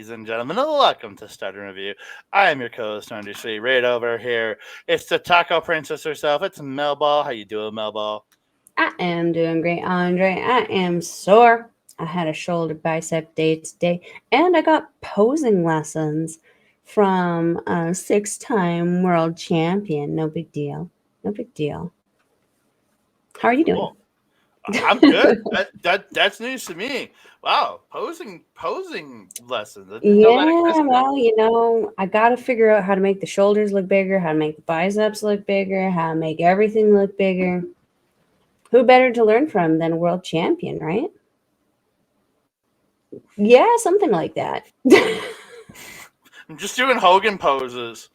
ladies and gentlemen, and welcome to Stardom Review. I am your co-host, Andre Sweet. Right over here, it's the Taco Princess herself. It's Melball. How you doing, Melball? I am doing great, Andre. I am sore. I had a shoulder bicep day today, and I got posing lessons from a six-time world champion. No big deal. No big deal. How are you doing? Cool. I'm good. That's news to me. Wow, posing lessons. I didn't know that Yeah, existed. well, I got to figure out how to make the shoulders look bigger, how to make the biceps look bigger, how to make everything look bigger. Who better to learn from than a world champion, right? Yeah, something like that. I'm just doing Hogan poses.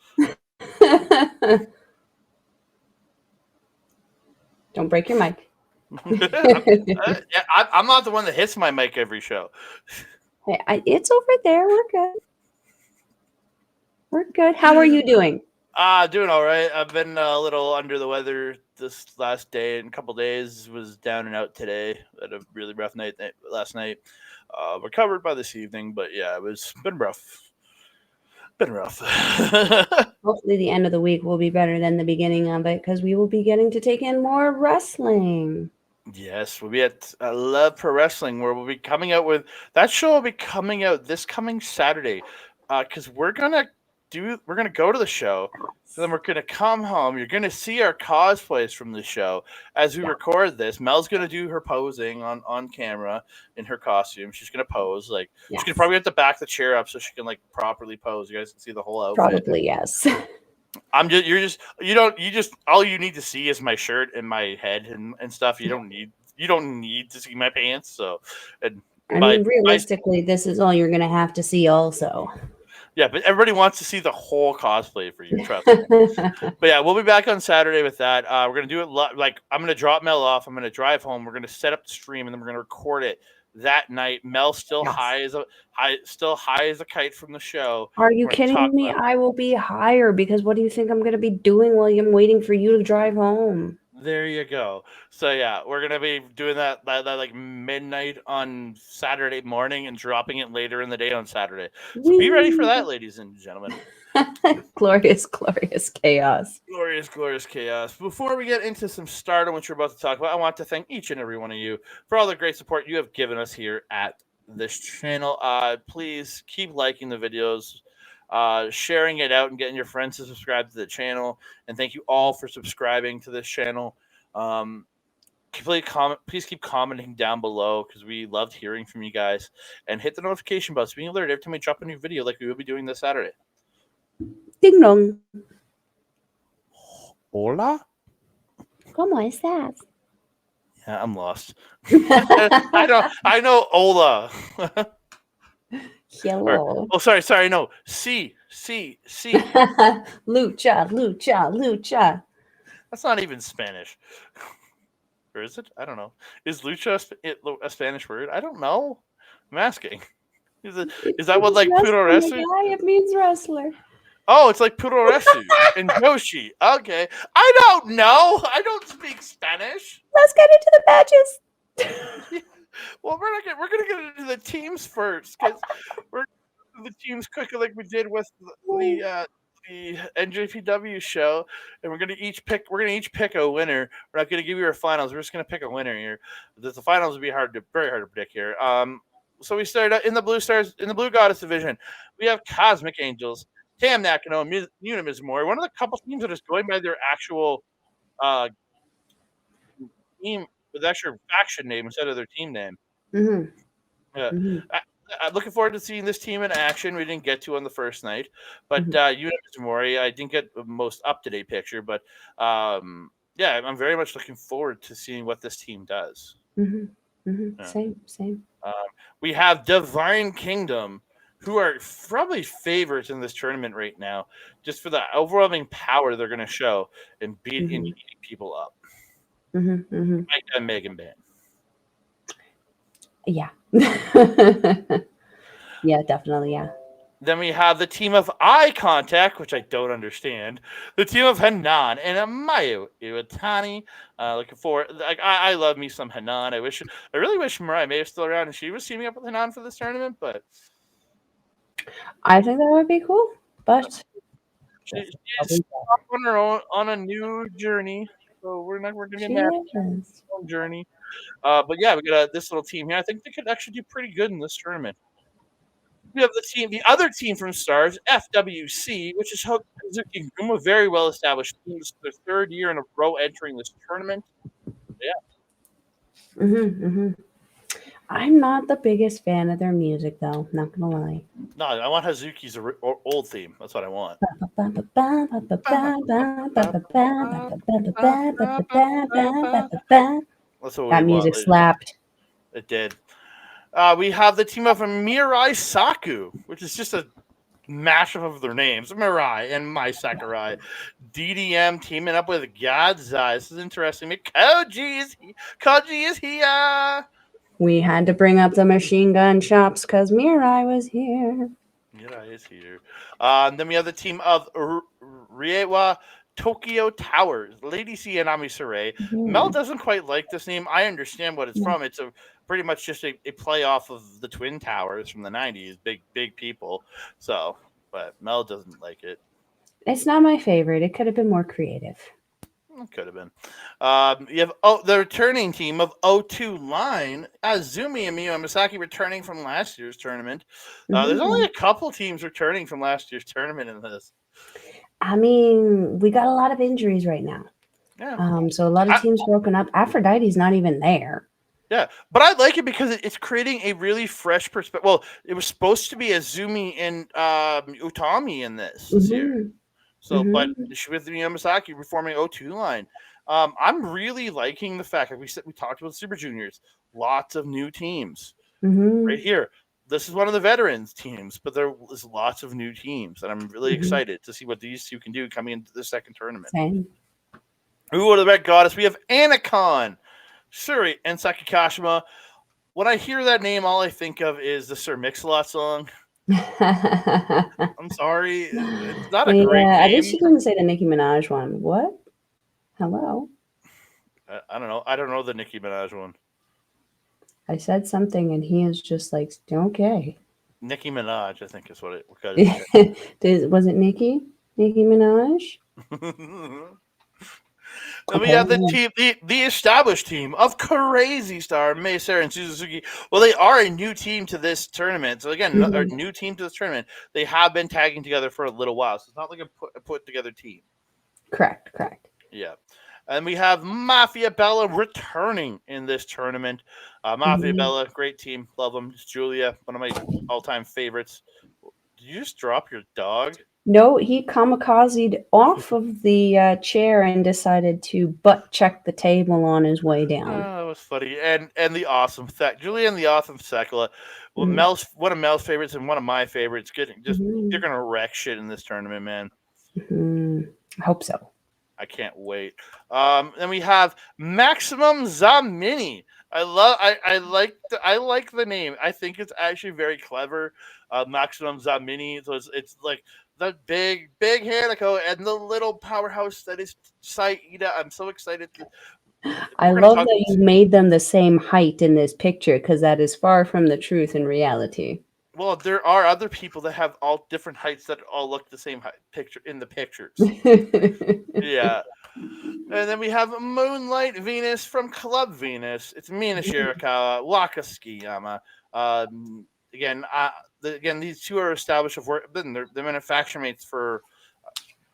Don't break your mic. I'm not the one that hits my mic every show. Hey, it's over there. We're good. We're good. How are you doing? Doing all right. I've been a little under the weather this last day and a couple days. Was down and out today. Had a really rough night last night. Recovered by this evening, but yeah, been rough. Been rough. Hopefully, the end of the week will be better than the beginning of it because we will be getting to take in more wrestling. Yes, we'll be at Love Pro Wrestling, where we'll be coming out with that show. Will be coming out this coming Saturday, because we're gonna go to the show. So then we're gonna come home. You're gonna see our cosplays from the show as we record this. Mel's gonna do her posing on camera in her costume. She's gonna pose she's gonna probably have to back the chair up so she can properly pose. You guys can see the whole outfit. Probably yes. All you need to see is my shirt and my head and stuff. You don't need to see my pants. So, realistically, this is all you're gonna have to see also. Yeah, but everybody wants to see the whole cosplay for you, trust me. But yeah, we'll be back on Saturday with that. We're gonna do it I'm gonna drop Mel off. I'm gonna drive home. We're gonna set up the stream and then we're gonna record it that night. Mel's still high as a kite from the show. Are you kidding me? I will be higher because what do you think I'm gonna be doing while I'm waiting for you to drive home? There you go. So yeah, we're gonna be doing that midnight on Saturday morning and dropping it later in the day on Saturday. So be ready for that, ladies and gentlemen. Glorious, glorious chaos. Glorious, glorious chaos. Before we get into some Stardom, which we're about to talk about, I want to thank each and every one of you for all the great support you have given us here at this channel. Please keep liking the videos, sharing it out, and getting your friends to subscribe to the channel. And thank you all for subscribing to this channel. Please keep commenting down below because we loved hearing from you guys. And hit the notification bell so being alerted every time we drop a new video like we will be doing this Saturday. Ding dong. Hola? ¿Cómo estás? Yeah, I'm lost. I know Ola. Hello. Sorry. No. C. Lucha. That's not even Spanish. Or is it? I don't know. Is lucha a Spanish word? I don't know. I'm asking. Is that what puroresu? It means wrestler. Oh, it's like puroresu and Yoshi. Okay. I don't know. I don't speak Spanish. Let's get into the matches. Well, we're gonna get into the teams first because we're the teams quicker like we did with the NJPW show, and we're gonna each pick a winner. We're not gonna give you our finals. We're just gonna pick a winner here. The finals would be very hard to predict here. So we started out in the Blue Goddess division. We have Cosmic Angels, Tam Nakano, and Yuna Mizumori. One of the couple teams that is going by their actual team with actual faction name instead of their team name. Mm-hmm. Yeah. Mm-hmm. I'm looking forward to seeing this team in action. We didn't get to on the first night, but Yuna Mizumori, I didn't get the most up-to-date picture, but yeah, I'm very much looking forward to seeing what this team does. Mm-hmm. Mm-hmm. Yeah. Same. We have Divine Kingdom, who are probably favorites in this tournament right now, just for the overwhelming power they're going to show and beating people up. Mm-hmm. Maika and Megan Bayne. Yeah. Yeah, definitely, yeah. Then we have the team of Eye Contact, which I don't understand. The team of Hanan and Miyu Iwatani. Looking forward. I love me some Hanan. I really wish Mirai may have still around and she was teaming up with Hanan for this tournament, but I think that would be cool, but She's probably off on her own on a new journey, so we're gonna get she mad at is. her own journey. But yeah, we got this little team here. I think they could actually do pretty good in this tournament. We have the other team from Stars, FWC, which is Suzuki, a very well established team. This is their third year in a row entering this tournament. Yeah, Hmm. I'm not the biggest fan of their music, though. Not gonna lie. no, I want Hazuki's old theme. That's what I want. That's what we That want. music slapped. It did. We have the team of Mirai Saku, which is just a mashup of their names, Mirai and Mai Sakurai. DDM teaming up with God's Eye. This is interesting. Koji is here. We had to bring up the machine gun shops because Mirai was here. Mirai is here. Then we have the team of Riewa Tokyo Towers, Lady C and Ami Sarai. Mel doesn't quite like this name. I understand what it's from. It's pretty much just a play off of the Twin Towers from the 90s. Big people. So, but Mel doesn't like it. It's not my favorite. It could have been more creative. Could have been. You have the returning team of O2 Line, Azumi and Miyu Amasaki returning from last year's tournament. There's only a couple teams returning from last year's tournament in this. I mean, we got a lot of injuries right now. Yeah. So a lot of teams broken up. Aphrodite's not even there. Yeah, but I like it because it's creating a really fresh perspective. Well, it was supposed to be Azumi and Utami in this year. So, but with Yamasaki reforming O2 Line, I'm really liking the fact that we talked about Super Juniors. Lots of new teams right here. This is one of the veterans teams, but there is lots of new teams, and I'm really excited to see what these two can do coming into the second tournament. Same. Who are the Red Goddess? We have Anacon, Suri, and Sakikashima. When I hear that name, all I think of is the Sir Mix-a-Lot song. I'm sorry. It's not a great name. At least you didn't say the Nicki Minaj one. What? Hello? I don't know. I don't know the Nicki Minaj one. I said something and he is just like, okay. Nicki Minaj, I think is what it was. Was it Nicki? Nicki Minaj? Then we have the established team of Crazy Star, May, Sera, and Suzuki. Well, they are a new team to this tournament. So again, a new team to this tournament. They have been tagging together for a little while, so it's not like a put together team. Correct. Yeah. And we have Mafia Bella returning in this tournament. Mafia Bella, great team. Love them. It's Giulia, one of my all-time favorites. Did you just drop your dog? No, he kamikazed off of the chair and decided to butt check the table on his way down. Oh, that was funny. And the awesome Giulia and the awesome Thekla. Well, one of Mel's favorites and one of my favorites. You're gonna wreck shit in this tournament, man. I hope so. I can't wait. Then we have Maximum Zamini. I like the name. I think it's actually very clever. Maximum Zamini. So it's like the big Hanako and the little powerhouse that is Iida. I'm so excited. I love that you made them the same height in this picture because that is far from the truth in reality. Well, there are other people that have all different heights that all look the same picture in the pictures. Yeah. And then we have Moonlight Venus from Club Venus. It's Mina Shirakawa, Waka Tsukiyama. Again, these two are established. They're manufacturing mates for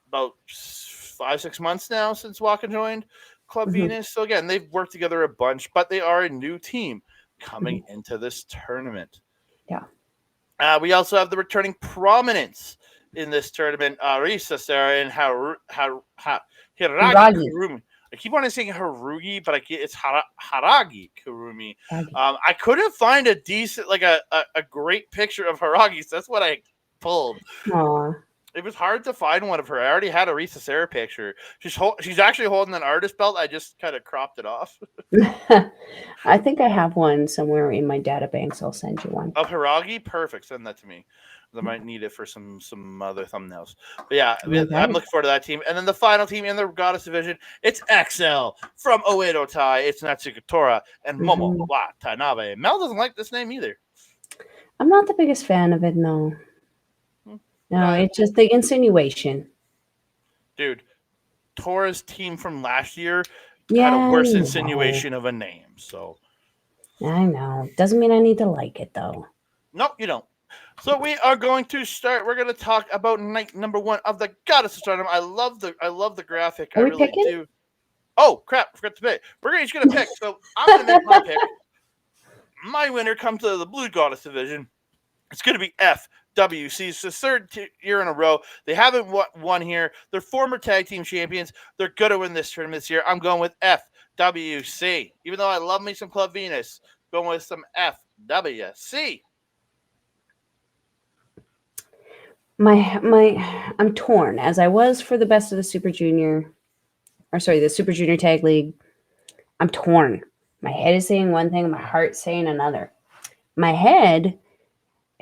about 5-6 months now since Waka joined Club Venus. So again, they've worked together a bunch, but they are a new team coming into this tournament. Yeah. We also have the returning Prominence in this tournament. Risa, Sera, and Hiiragi Kurumi. I keep wanting to say Harugi, but it's Hiiragi Kurumi. I couldn't find a decent, like a great picture of Hiiragi, so that's what I pulled. Aww. It was hard to find one of her. I already had a Risa Sera picture. She's actually holding an artist belt. I just kind of cropped it off. I think I have one somewhere in my data bank, so I'll send you one. Of Hiiragi? Perfect. Send that to me. I might need it for some other thumbnails. But yeah, I'm looking forward to that team. And then the final team in the Goddess division, it's XL from Oedo Tai. It's Natsuko Tora and Momo Watanabe. Mel doesn't like this name either. I'm not the biggest fan of it, no. No, it's just the insinuation. Dude, Tora's team from last year had a Yeah, worse insinuation of a name. So I know. Doesn't mean I need to like it though. no, you don't. So we are going to start. We're going to talk about night number 1 of the Goddess of Stardom. I love the graphic. I Are we really picking? do. Oh crap! I forgot to pick. We're each going to pick. So I'm going to make my pick. My winner comes to the Blue Goddess division. It's going to be FWC. It's the third year in a row. They haven't won here. They're former tag team champions. They're going to win this tournament this year. I'm going with FWC. Even though I love me some Club Venus, going with some FWC. I'm torn as I was for the best of the Super Junior, or sorry, the Super Junior Tag League. I'm torn. My head is saying one thing, my heart's saying another. My head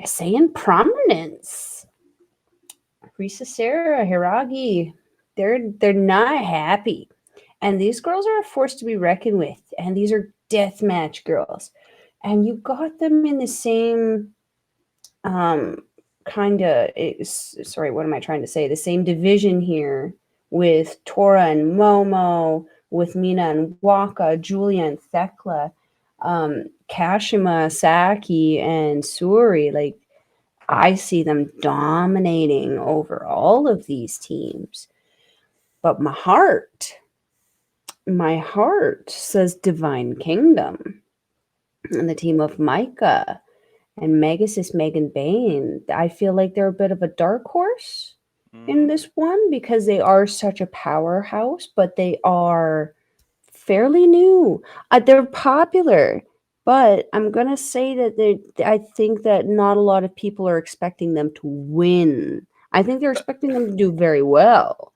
is saying Prominence. Risa, Sera, Hiiragi, they're not happy, and these girls are a force to be reckoned with. And these are deathmatch girls, and you got them in the same kind of, sorry, what am I trying to say? The same division here with Tora and Momo, with Mina and Waka, Giulia and Thekla, Kashima, Saki, and Suri. Like, I see them dominating over all of these teams. But my heart says Divine Kingdom and the team of Maika and Megasus, Megan Bayne. I feel like they're a bit of a dark horse in this one because they are such a powerhouse, but they are fairly new. They're popular, but I'm gonna say that I think that not a lot of people are expecting them to win. I think they're expecting them to do very well.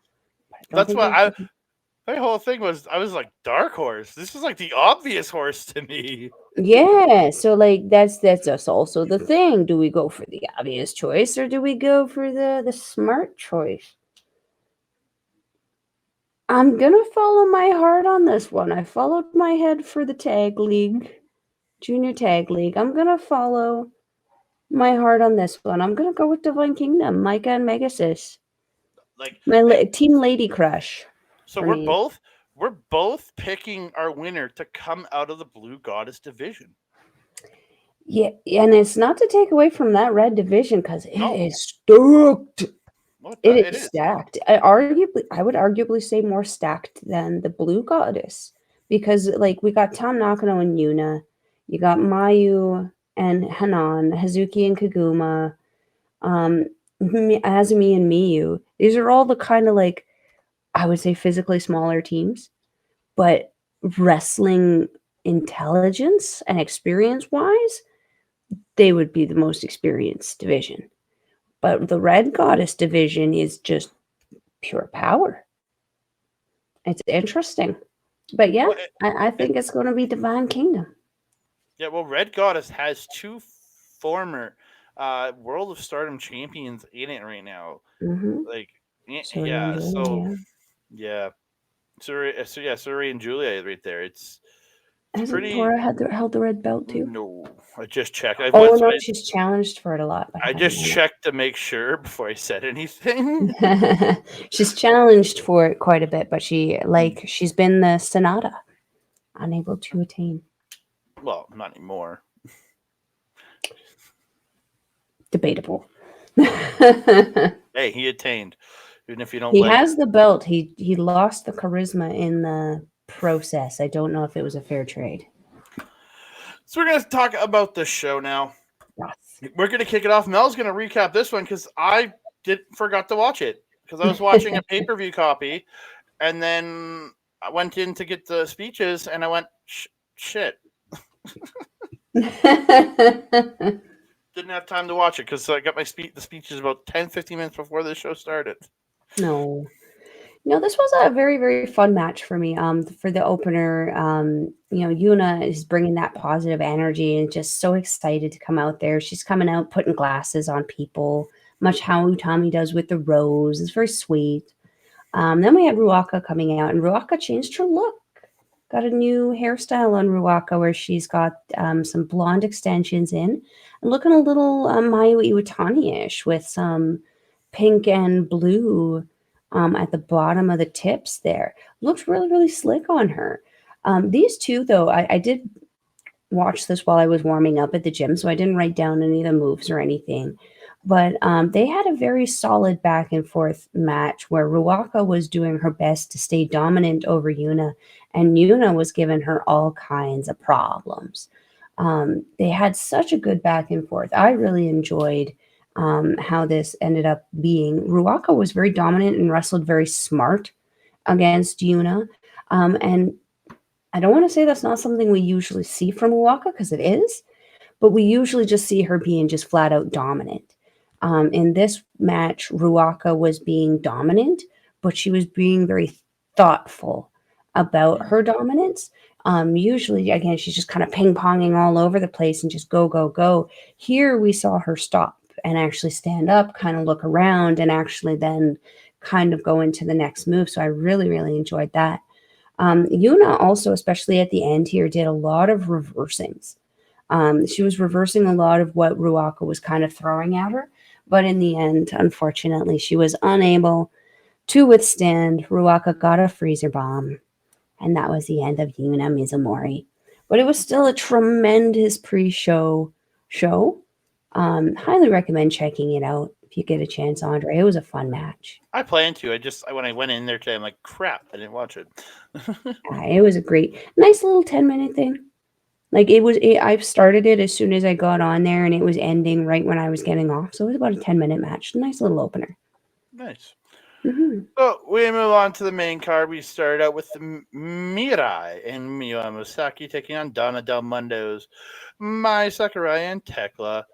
But I don't That's think what they're. my whole thing was. I was like, dark horse. This is like the obvious horse to me. Yeah, so like that's us also the thing. Do we go for the obvious choice or do we go for the smart choice? I'm gonna follow my heart on this one. I followed my head for the tag league, junior tag league. I'm gonna follow my heart on this one. I'm gonna go with Divine Kingdom, Maika and Megasus. Like, My hey, team lady crush so for we're me. both we're both picking our winner to come out of the Blue Goddess division. Yeah, and it's not to take away from that red division because it No, is stacked. no, It it is is. stacked. I would arguably say more stacked than the Blue Goddess because, like, we got Tom Nakano and Yuna, you got Mayu and Hanan, Hazuki and Kaguma, um, Azumi and Miyu. These are all the kind of like I would say physically smaller teams, but wrestling intelligence and experience wise, they would be the most experienced division. But the Red Goddess division is just pure power. It's interesting. But yeah, Well, I it, think it's going to be Divine Kingdom. yeah. Well, Red Goddess has two former World of Stardom champions in it right now. Mm-hmm. Like, Sorry, yeah. Angela, So yeah. yeah, Suri and Julia right there. It's Hasn't pretty. Tora held the red belt too? No, I just checked. Oh no, she's challenged for it a lot, but I I haven't just won checked to make sure before I said anything. it. She's challenged for it quite a bit, but she's been the Sonata, unable to attain. Well, not anymore. Debatable. Hey, he attained, even if you don't He like. has the belt. He lost the charisma in the process. I don't know if it was a fair trade. So we're gonna talk about the show now. Yes. We're gonna kick it off. Mel's gonna recap this one because I did forgot to watch it because I was watching a pay per view copy, and then I went in to get the speeches, and I went shit. Didn't have time to watch it because I got the speeches about 10-15 minutes before the show started. No. No, this was a very, very fun match for me. For the opener, Yuna is bringing that positive energy and just so excited to come out there. She's coming out putting glasses on people, much how Tommy does with the rose. It's very sweet. Then we had Ruaka coming out, and Ruaka changed her look. Got a new hairstyle on Ruaka where she's got some blonde extensions in and looking a little Mayu Iwatani-ish with some pink and blue at the bottom of the tips there. Looks really, really slick on her. These two, though, I did watch this while I was warming up at the gym, so I didn't write down any of the moves or anything. But they had a very solid back and forth match where Ruaka was doing her best to stay dominant over Yuna, and Yuna was giving her all kinds of problems. They had such a good back and forth. I really enjoyed how this ended up being. Ruaka was very dominant and wrestled very smart against Yuna. And I don't want to say that's not something we usually see from Ruaka because it is, but we usually just see her being just flat out dominant. In this match, Ruaka was being dominant, but she was being very thoughtful about her dominance. Usually, again, she's just kind of ping ponging all over the place and just go, go, go. Here, we saw her stop and actually stand up, kind of look around, and actually then kind of go into the next move. So I really, really enjoyed that. Yuna also, especially at the end here, did a lot of reversing. She was reversing a lot of what Ruaka was kind of throwing at her. But in the end, unfortunately, she was unable to withstand. Ruaka got a freezer bomb. And that was the end of Yuna Mizumori. But it was still a tremendous pre-show show. Highly recommend checking it out if you get a chance, Andre. It was a fun match. I plan to. When I went in there today, I'm like, crap, I didn't watch it. It was a great, nice little 10-minute thing. Like I started it as soon as I got on there, and it was ending right when I was getting off. So it was about a 10-minute match. Nice little opener. Nice. Mm-hmm. So we move on to the main card. We start out with the Mirai and Miyu Amasaki taking on Donna Del Mundo's Mai Sakurai and Thekla.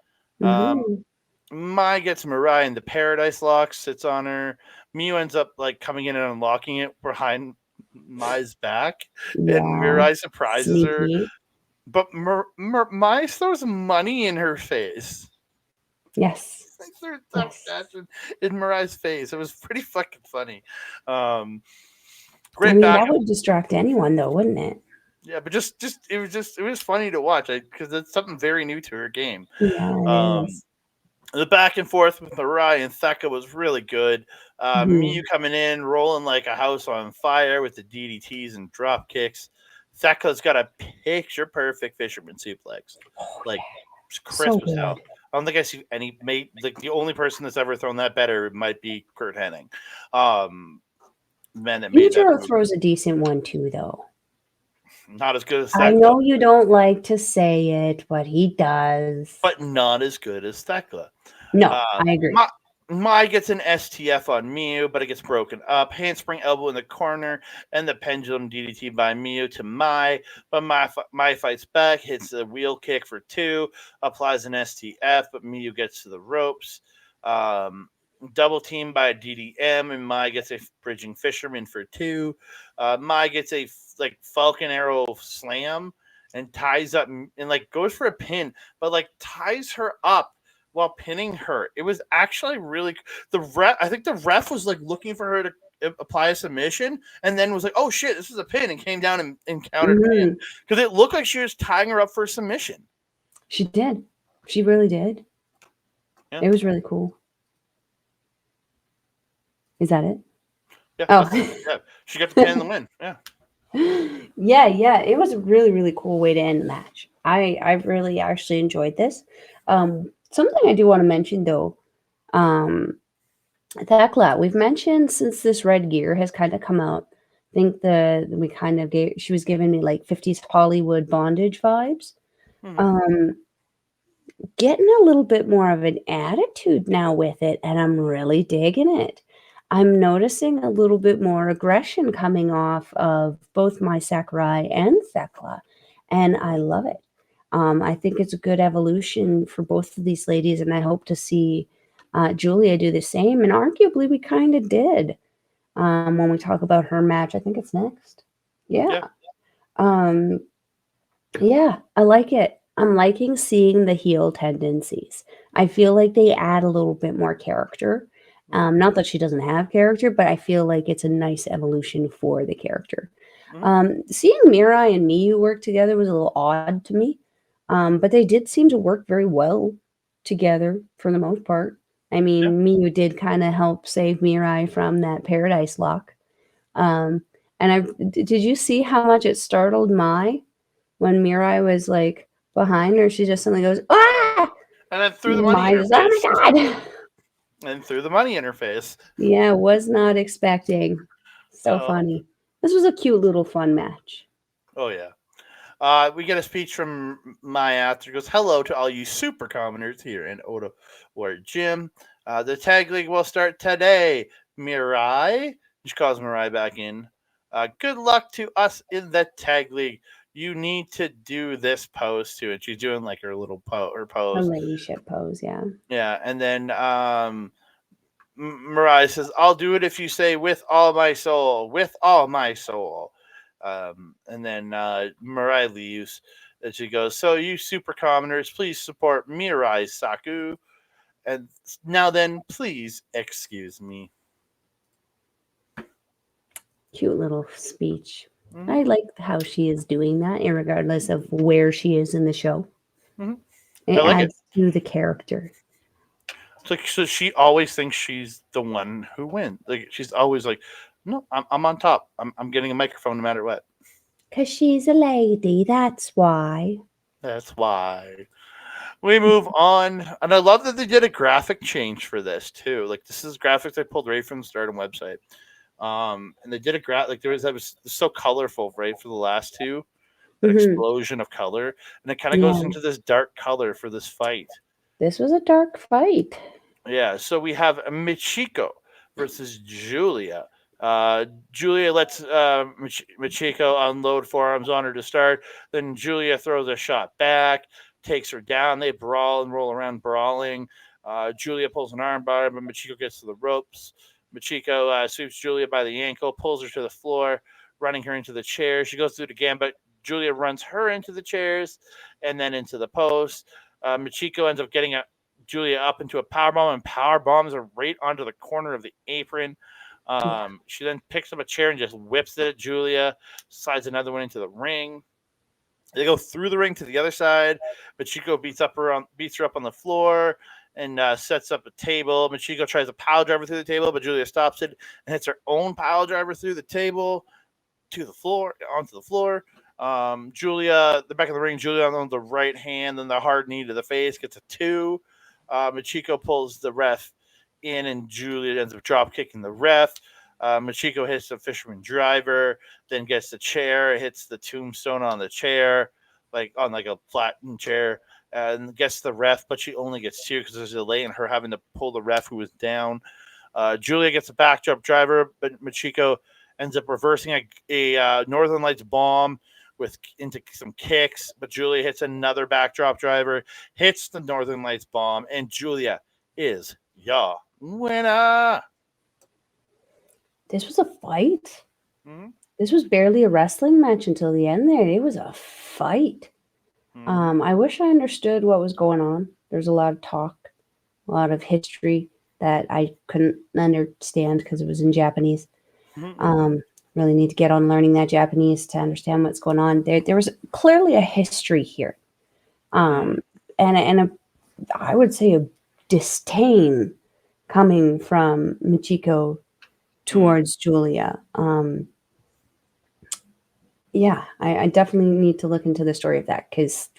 Mai gets Mirai in the Paradise Lock, sits on her. Miyu ends up like coming in and unlocking it behind Mai's back, and Mirai surprises her. But Mai throws money in her face. Yes. Threw that in Mirai's face. It was pretty fucking funny. Great. That would distract anyone, though, wouldn't it? Yeah, but it was funny to watch because it's something very new to her game. Yeah, it is. The back and forth with Mirai and Thekla was really good. Miyu coming in, rolling like a house on fire with the DDTs and drop kicks. Thekla's got a picture-perfect fisherman suplex. Like, crisp as hell. I don't think I see any mate. Like, the only person that's ever thrown that better might be Kurt Hennig. Man that made that. Throws a decent one, too, though. Not as good as Thekla. I know you don't like to say it, but he does. But not as good as Thekla. No, I agree. Mai gets an STF on Miyu, but it gets broken up. Handspring elbow in the corner, and the pendulum DDT by Miyu to Mai. But Mai fights back, hits a wheel kick for 2, applies an STF, but Miyu gets to the ropes. Double team by a DDM, and Mai gets a bridging fisherman for 2. Mai gets a Falcon Arrow slam and ties up and goes for a pin, but ties her up while pinning her. It was actually really I think the ref was looking for her to apply a submission, and then was like, "Oh shit, this is a pin," and came down and countered pin because it looked like she was tying her up for a submission. She did. She really did. Yeah. It was really cool. Is that it? Yeah. Oh, yeah. She got the pin and the win. Yeah. Yeah. It was a really, really cool way to end the match. I really actually enjoyed this. Something I do want to mention, though, Thekla, we've mentioned since this red gear has kind of come out, I think she was giving me 50s Hollywood bondage vibes. Getting a little bit more of an attitude now with it, and I'm really digging it. I'm noticing a little bit more aggression coming off of both my Sakurai and Thekla, and I love it. I think it's a good evolution for both of these ladies, and I hope to see Giulia do the same. And arguably, we kind of did when we talk about her match. I think it's next. Yeah. Yeah, I like it. I'm liking seeing the heel tendencies. I feel like they add a little bit more character. Not that she doesn't have character, but I feel like it's a nice evolution for the character. Seeing Mirai and Miyu work together was a little odd to me. But they did seem to work very well together for the most part. I mean, Miyu did kind of help save Mirai from that paradise lock. Um, and did you see how much it startled Mai when Mirai was like behind her? She just suddenly goes, "Ah!" And then threw the And money Mai in her just, "Oh face. my god!" And threw the money in her face. Yeah, was not expecting. So Oh, funny. This was a cute little fun match. oh yeah. We get a speech from Maya after goes, "Hello to all you super commoners here in Oda or Gym. The tag league will start today. Mirai," she calls Mirai back in. "Good luck to us in the tag league. You need to do this pose too." And she's doing like her little her A pose. lady ship pose, yeah. Yeah, and then Mirai says, "I'll do it if you say with all my soul, with all my soul." And then Mirai leaves. And she goes, "So you super commoners, please support Mirai Saku. And now then, please excuse me." Cute little speech. Mm-hmm. I like how she is doing that, regardless of where she is in the show. Mm-hmm. I It like it. adds to the character. It's like, so she always thinks she's the one who wins. Like she's always like, "No, I'm on top. I'm getting a microphone no matter what." 'Cause she's a lady, that's why. That's why. We move on, and I love that they did a graphic change for this too. Like this is graphics I pulled right from the Stardom website. And they did a like there was that was so colorful, right, for the last two, that Hmm. explosion of color, and it kind of goes Yeah, into this dark color for this fight. this was a dark fight. Yeah, so we have Michiko versus Giulia. Giulia lets Michiko unload forearms on her to start. Then Giulia throws a shot back, takes her down. They brawl and roll around brawling. Giulia pulls an armbar, but Michiko gets to the ropes. Michiko sweeps Giulia by the ankle, pulls her to the floor, running her into the chair. She goes through it again, but Giulia runs her into the chairs and then into the post. Michiko ends up getting Giulia up into a power bomb, and power bombs her right onto the corner of the apron. Yeah. She then picks up a chair and just whips it at Giulia, slides another one into the ring. They go through the ring to the other side. Michiko beats her up on the floor and sets up a table. Michiko tries a pile driver through the table, but Giulia stops it and hits her own pile driver through the table to the floor, onto the floor. Giulia, the back of the ring, Giulia on the right hand, then the hard knee to the face gets a 2. Michiko pulls the ref in, and Giulia ends up drop kicking the ref. Michiko hits the fisherman driver, then gets the chair, hits the tombstone on the chair, like on like a flattened chair, and gets the ref, but she only gets 2 because there's a delay in her having to pull the ref who was down. Giulia gets a backdrop driver, but Michiko ends up reversing a Northern Lights bomb with into some kicks, but Giulia hits another backdrop driver, hits the Northern Lights bomb, and Giulia is your winner. This was a fight. Mm-hmm. This was barely a wrestling match until the end there. It was a fight. Mm-hmm. I wish I understood what was going on. There's a lot of talk, a lot of history that I couldn't understand because it was in Japanese. Mm-hmm. Really need to get on learning that Japanese to understand what's going on. There was clearly a history here, Mm-hmm. and I would say a disdain coming from Michiko towards Giulia. Yeah, I definitely need to look into the story of that because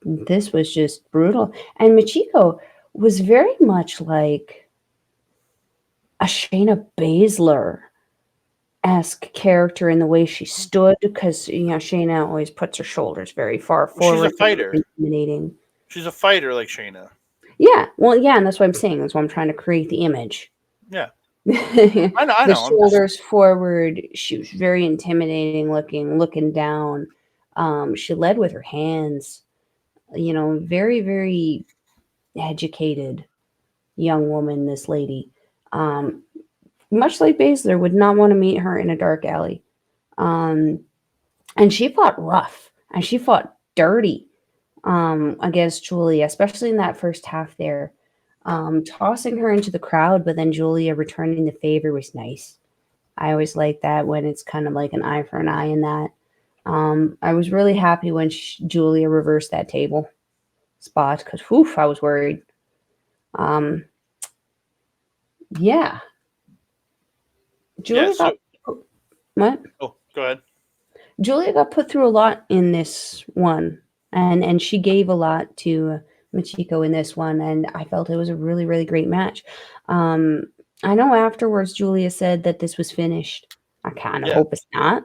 this was just brutal. And Michiko was very much like a Shayna Baszler esque character in the way she stood because Shayna always puts her shoulders very far Well, she's a forward, fighter. intimidating. She's a fighter like Shayna. Yeah, well, yeah, and that's what I'm saying. That's why I'm trying to create the image. Yeah, I know. I The know. I'm just. shoulders forward. She was very intimidating looking down. She led with her hands. Very, very educated young woman, this lady. Much like Baszler, would not want to meet her in a dark alley. Um, and she fought rough and she fought dirty against Giulia, especially in that first half there. Tossing her into the crowd, but then Giulia returning the favor was nice. I always like that when it's kind of like an eye for an eye in that. I was really happy when Giulia reversed that table spot because, I was worried. Um, yeah. Yeah. Julia So, got what? oh, go ahead. Julia got put through a lot in this one, and she gave a lot to Michiko in this one, and I felt it was a really really great match. Um, I know afterwards Julia said that this was finished. I kind of Yeah. hope it's not.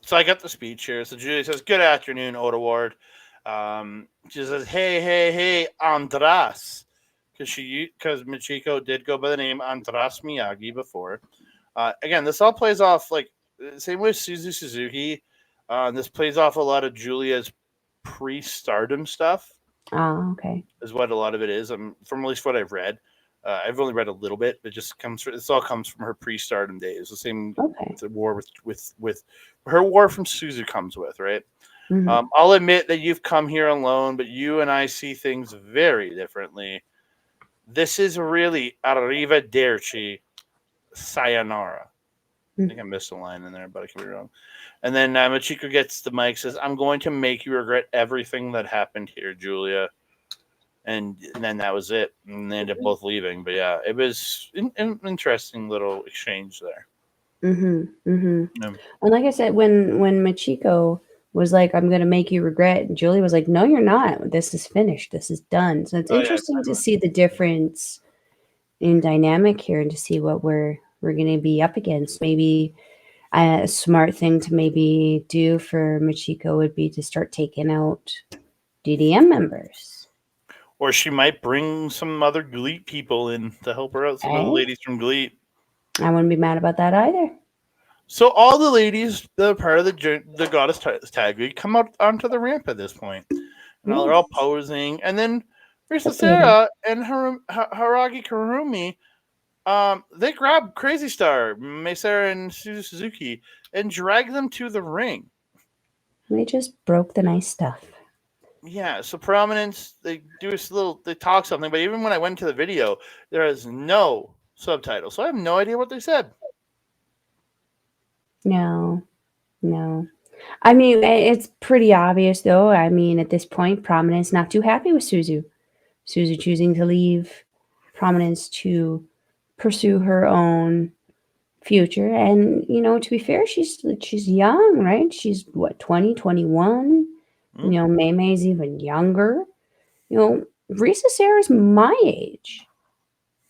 So I got the speech here. So Julia says, "Good afternoon, Oda Ward." She says, "Hey, hey, hey, Andras," because Michiko did go by the name Andras Miyagi before. Again, this all plays off like same with Suzuki. This plays off a lot of Julia's pre-Stardom stuff. Oh, okay. Is what a lot of it is. From at least what I've read. I've only read a little bit, but just comes. This all comes from her pre-Stardom days. The same Okay. the war with her war from Suzu comes with right. Hmm. I'll admit that you've come here alone, but you and I see things very differently. This is really arrivederci, sayonara. I think I missed a line in there, but I could be wrong. And then Michiko gets the mic, says, "I'm going to make you regret everything that happened here, Julia." And then that was it. And they ended up both leaving. But yeah, it was an interesting little exchange there. Yeah. And like I said, when Michiko was like, "I'm gonna make you regret," Julie was like, "No, you're not. This is finished. This is done." So it's Oh, yeah. interesting to see the difference in dynamic here and to see what we're gonna be up against. Maybe a smart thing to maybe do for Michiko would be to start taking out DDM members. Or she might bring some other GLEAT people in to help her out. Some of the Hey, ladies from GLEAT. I wouldn't be mad about that either. So all the ladies that are part of the Goddess Tag League come out onto the ramp at this point. And they're all Yes, posing. And then Risa look at Sera and Hiiragi Kurumi, they grab Crazy Star, Sera and Suzuki, and drag them to the ring. they just broke the nice stuff. Yeah, so Prominence, they do a little, they talk something, but even when I went to the video, there is no subtitle. So I have no idea what they said. No, no. I mean, it's pretty obvious though. I mean, at this point, Prominence not too happy with Suzu. Suzu choosing to leave Prominence to pursue her own future. And to be fair, she's young, right? She's what, 20, 21? Hmm? May's even younger. Risa Sera's my age.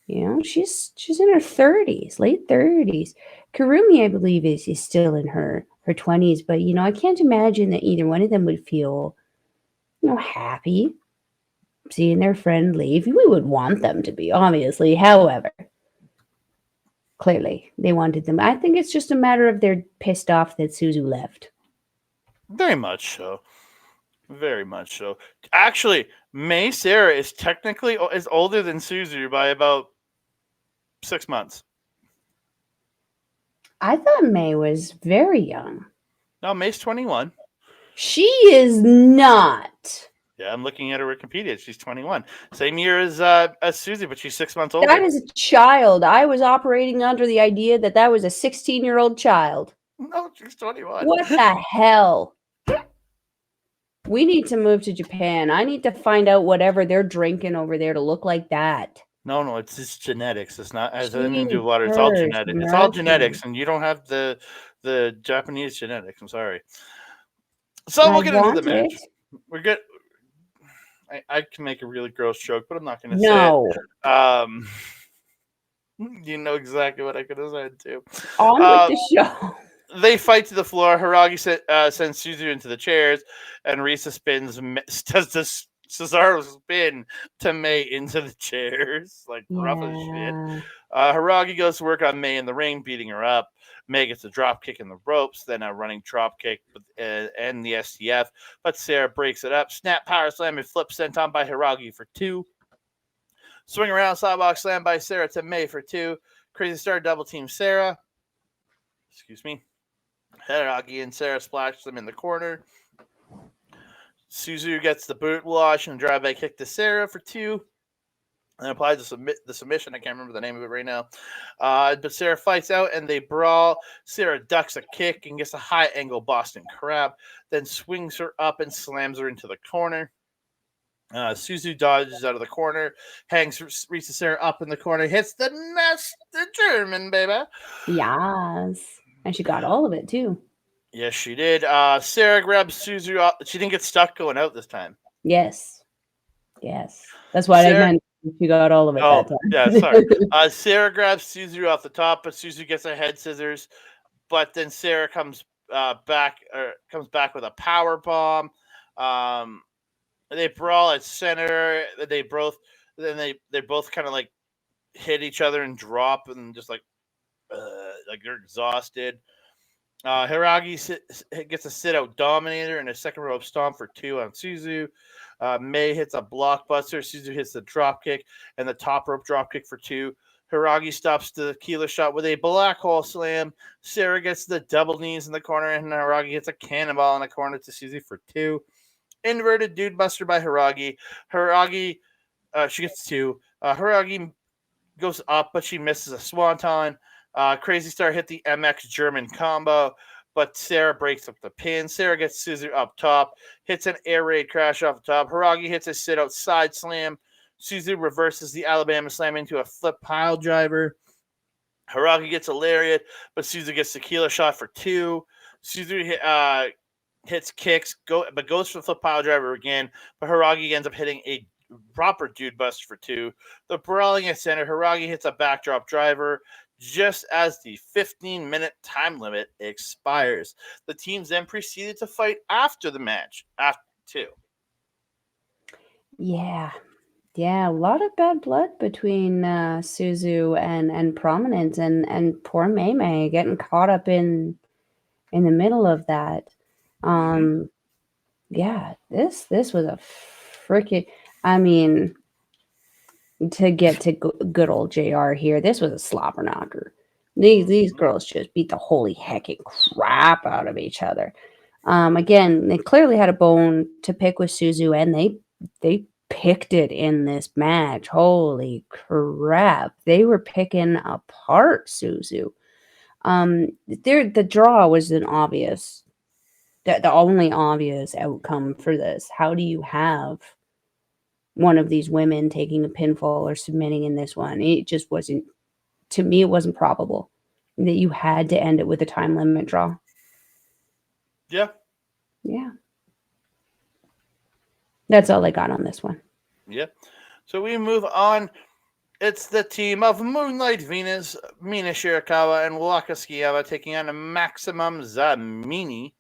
She's in her 30s, late 30s. Kurumi, I believe, is still in her 20s, but I can't imagine that either one of them would feel, happy seeing their friend leave. We would want them to be, obviously. However, clearly they wanted them. I think it's just a matter of they're pissed off that Suzu left. Very much so. Very much so. Actually, Sera is technically is older than Suzu by about 6 months. I thought May was very young. No, May's 21. She is not. Yeah, I'm looking at her Wikipedia. She's 21. Same year as Susie, but she's 6 months That older. is a child. I was operating under the idea that that was a 16-year-old child. No, she's 21. What the hell? We need to move to Japan. I need to find out whatever they're drinking over there to look like that. No, it's just genetics. It's not has anything to do She with water. It's all purrs genetic. It's all mercy. genetics, and you don't have the Japanese genetics. I'm sorry. So I we'll get into the want match. it. We're good. I can make a really gross joke, but I'm not going to say No. it. You know exactly what I could have said too. On with the show. They fight to the floor. Hiiragi sends Suzu into the chairs, and Risa does this Cesaro spin to May into the chairs, like rough as shit. Yeah. Hiiragi goes to work on May in the ring, beating her up. May gets a drop kick in the ropes, then a running drop kick and the STF, but Sera breaks it up. Snap power slam and flip sent on by Hiiragi for 2. Swing around sidewalk slam by Sera to May for 2. Crazy Star double team Sera. Excuse me. Hiiragi and Sera splash them in the corner. Suzu gets the boot wash and drive by kick to Sera for 2. And applies the submission. I can't remember the name of it right now. But Sera fights out and they brawl. Sera ducks a kick and gets a high angle Boston Crab. Then swings her up and slams her into the corner. Suzu dodges out of the corner, hangs Risa Sera up in the corner, hits the nest, the German baby. Yes. And she got all of it too. Yes, she did. Sera grabs Suzu. She didn't get stuck going out this time. Yes. Yes. That's what I Sera. meant. She got all of it that Oh yeah, sorry. time. Sera grabs Suzu off the top, but Suzu gets a head scissors. But then Sera comes back with a power bomb. Um, they brawl at center. They both kind of like hit each other and drop and just like they're exhausted. Hiiragi gets a sit out dominator and a second rope stomp for 2 on Suzu. May hits a blockbuster. Suzu hits the drop kick and the top rope drop kick for 2. Hiiragi stops the tequila shot with a black hole slam. Sera gets the double knees in the corner, and Hiiragi hits a cannonball in the corner to Suzu for 2. Inverted dude buster by Hiiragi. Hiiragi, she gets 2. Hiiragi goes up, but she misses a swanton. Crazy Star hit the MX German combo, but Sera breaks up the pin. Sera gets Suzu up top, hits an air raid crash off the top. Hiiragi hits a sit out side slam. Suzu reverses the Alabama slam into a flip pile driver. Hiiragi gets a lariat, but Suzu gets tequila shot for 2. Suzu hits kicks, but goes for the flip pile driver again, but Hiiragi ends up hitting a proper dude buster for 2. The brawling at center, Hiiragi hits a backdrop driver just as the 15-minute time limit expires. The teams then proceeded to fight after the match, after 2. Yeah. Yeah, a lot of bad blood between Suzu and Prominence and poor May getting caught up in the middle of that. Yeah, this was a freaking. I mean, to get to good old JR here, this was a slobber knocker. These girls just beat the holy hecking crap out of each other. Again, they clearly had a bone to pick with Suzu, and they picked it in this match. Holy crap. They were picking apart Suzu. The draw was an obvious, the only obvious outcome for this. How do you have one of these women taking a pinfall or submitting in this one? It just wasn't, to me, it wasn't probable that you had to end it with a time limit draw. Yeah. Yeah. That's all I got on this one. Yeah. So we move on. It's the team of Moonlight Venus, Mina Shirakawa, and Waka Tsukiyama taking on Maximum Zamini.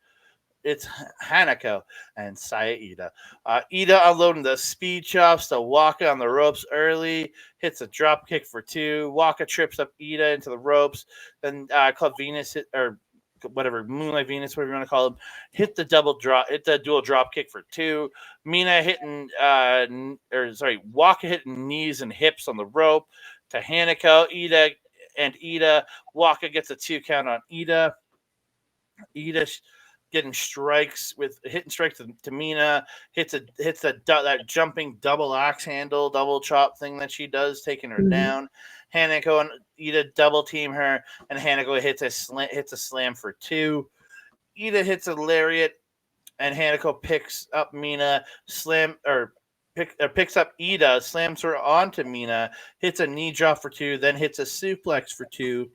It's Hanako and Saya Iida. Iida unloading the speed chops to Waka on the ropes early, hits a drop kick for 2. Waka trips up Iida into the ropes. Then Club Venus or whatever, Moonlight Venus, whatever you want to call them, hit the dual drop kick for 2. Mina hitting, Waka hitting knees and hips on the rope to Hanako. Iida. Waka gets a 2 count on Iida. Iida getting hitting strikes to Mina, hits that jumping double axe handle, double chop thing that she does, taking her down. Hanako and Iida double team her, and Hanako hits a slam for 2. Iida hits a lariat, and Hanako picks up Mina, picks up Iida, slams her onto Mina, hits a knee drop for 2, then hits a suplex for 2.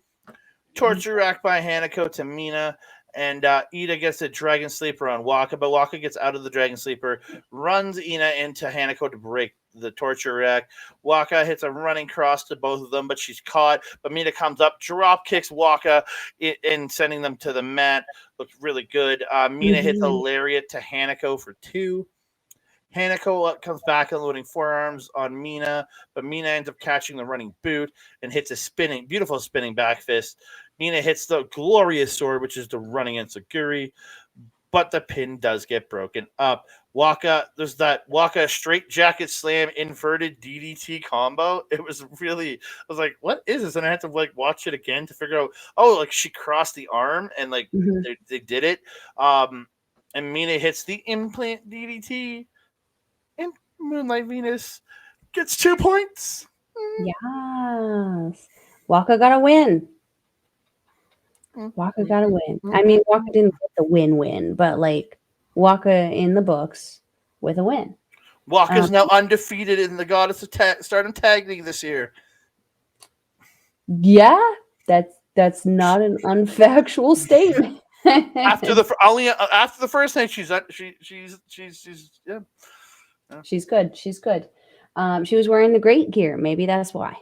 Torture rack by Hanako to Mina. And Iida gets a Dragon Sleeper on Waka, but Waka gets out of the Dragon Sleeper, runs Iida into Hanako to break the torture rack. Waka hits a running cross to both of them, but she's caught. But Mina comes up, drop kicks Waka in sending them to the mat. Looks really good. Mina hits a lariat to Hanako for 2. Hanako comes back unloading forearms on Mina, but Mina ends up catching the running boot and hits a beautiful spinning back fist. Mina hits the glorious sword, which is the running enziguri, but the pin does get broken up. There's that Waka straight jacket slam inverted DDT combo. It was really, I was like, what is this? And I had to watch it again to figure out, she crossed the arm and they did it. And Mina hits the implant DDT. And Moonlight Venus gets 2 points. Yes. Waka got a win. Waka got a win. I mean, Waka didn't get the win, but Waka in the books with a win. Waka's Um, now undefeated in the Goddess of Stardom Tag League this year. yeah, that's not an unfactual statement. After the first night, she's yeah. She's good. She's good. She was wearing the great gear. Maybe that's why.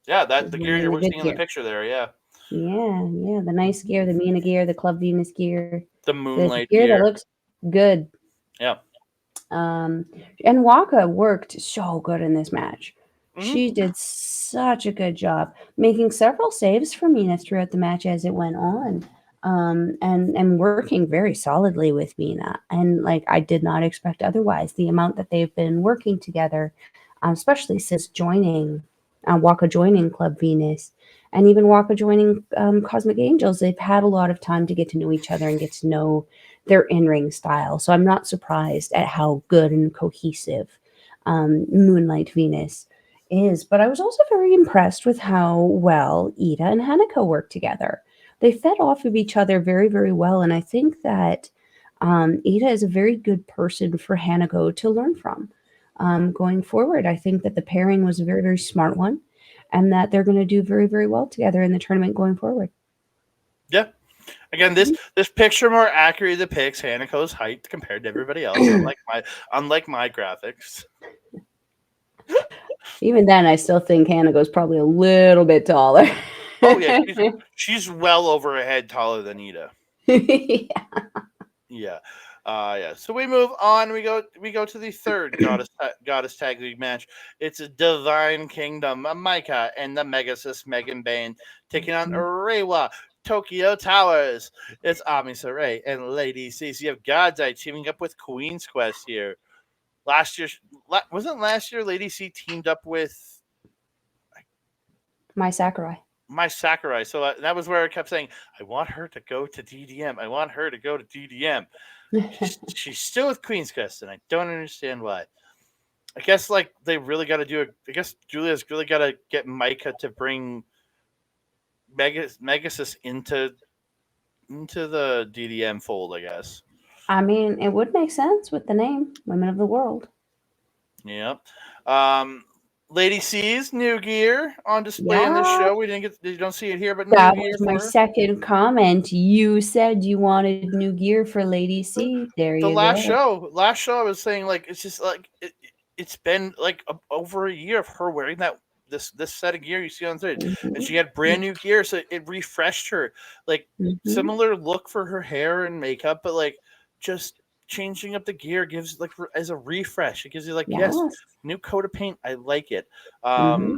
Yeah, She that was the gear wearing the you're good seeing in the gear. picture there. Yeah, Yeah, yeah, the nice gear, the Mina gear, the Club Venus gear, the the Moonlight gear that gear. looks good. Yeah. Um, and Waka worked so good in this match. Hmm. She did such a good job, making several saves for Mina throughout the match as it went on. And working very solidly with Mina. And like I did not expect otherwise. The amount that they've been working together, especially since joining Waka joining Club Venus, and even Waka joining Cosmic Angels, they've had a lot of time to get to know each other and get to know their in-ring style. So I'm not surprised at how good and cohesive Moonlight Venus is. But I was also very impressed with how well Iida and Hanako work together. They fed off of each other very, very well. And I think that Iida is a very good person for Hanako to learn from going forward. I think that the pairing was a very, very smart one and that they're going to do very, very well together in the tournament going forward. Yeah. Again, this picture more accurately depicts Hanako's height compared to everybody else. Unlike my graphics. Even then, I still think Hanako's probably a little bit taller. Oh yeah, she's well over a head taller than Iida. Yeah. Yeah. Yeah. So we move on. We go to the third goddess tag league match. It's a Divine Kingdom, Maika and the Megasus Megan Bayne taking on Reiwa Tokyo Towers. It's Ami Sakurai and Lady C. So you have God's Eye teaming up with Queen's Quest here. Wasn't last year Lady C teamed up with My Sakurai. my Sakurai? So that was where I kept saying, I want her to go to DDM. I want her to go to DDM. She's still with Queen's Quest, and I don't understand why. I guess like they really got to do it. I guess Giulia's really got to get Maika to bring Megasus into the DDM fold. I guess. I mean, it would make sense with the name Women of the World. Yep. Um, Lady C's new gear on display in this Yeah, show. You don't see it here, but new that gear was my for her. second comment. You said you wanted new gear for Lady C. There The you go. last show I was saying like it's just like it's been like over a year of her wearing this set of gear you see on stage, and she had brand new gear, so it refreshed her. Like Mm-hmm. similar look for her hair and makeup, but like just changing up the gear gives like as a refresh. It gives you like yes, Yes. new coat of paint. I like it. Mm-hmm.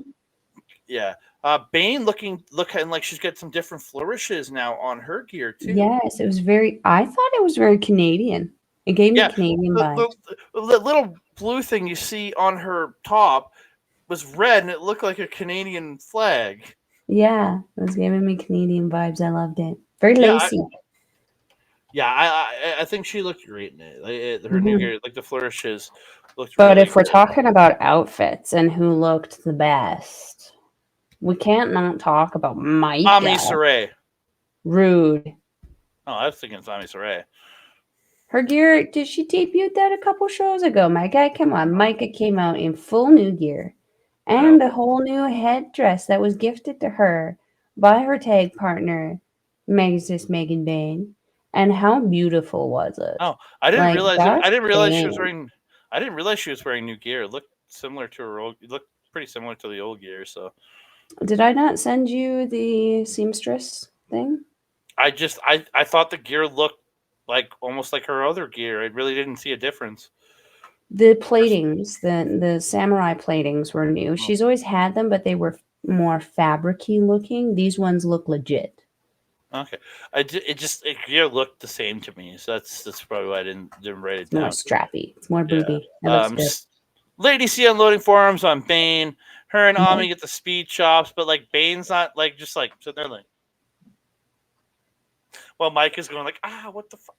Yeah. Bayne looking like she's got some different flourishes now on her gear too. Yes, it was very. I thought it was very Canadian. It gave me Yeah, Canadian the, vibes. the little blue thing you see on her top was red, and it looked like a Canadian flag. Yeah, it was giving me Canadian vibes. I loved it. Very Yeah, lacy. I think she looked great in it. Her new Mhm. gear, like the flourishes, looked But really if we're good. talking about outfits and who looked the best, we can't not talk about Ami Maika. Sakurai. Rude. Oh, I was thinking it's Ami Sakurai. Her gear, did she debut that a couple shows ago? My guy, come on. Maika came out in full new gear No. and a whole new headdress that was gifted to her by her tag partner, Megasus Megan Bayne. And how beautiful was it? Oh, I didn't Like, realize it. that I didn't realize she was thing. wearing. I didn't realize she was wearing new gear. It looked similar to her old. It looked pretty similar to the old gear. So Did I not send you the seamstress thing? I thought the gear looked like almost like her other gear. I really didn't see a difference. The platings, the samurai platings were new. Oh, She's always had them, but they were more fabricy looking. These ones look legit. okay, it gear looked the same to me, so that's probably why I didn't write it It's more down. strappy. It's more Yeah. booty. It looks good. Lady C unloading forearms on Bayne. Her and Mhm. Ami get the speed chops, but like Bane's not like just like sitting there like. Well, Mike is going like, what the fuck?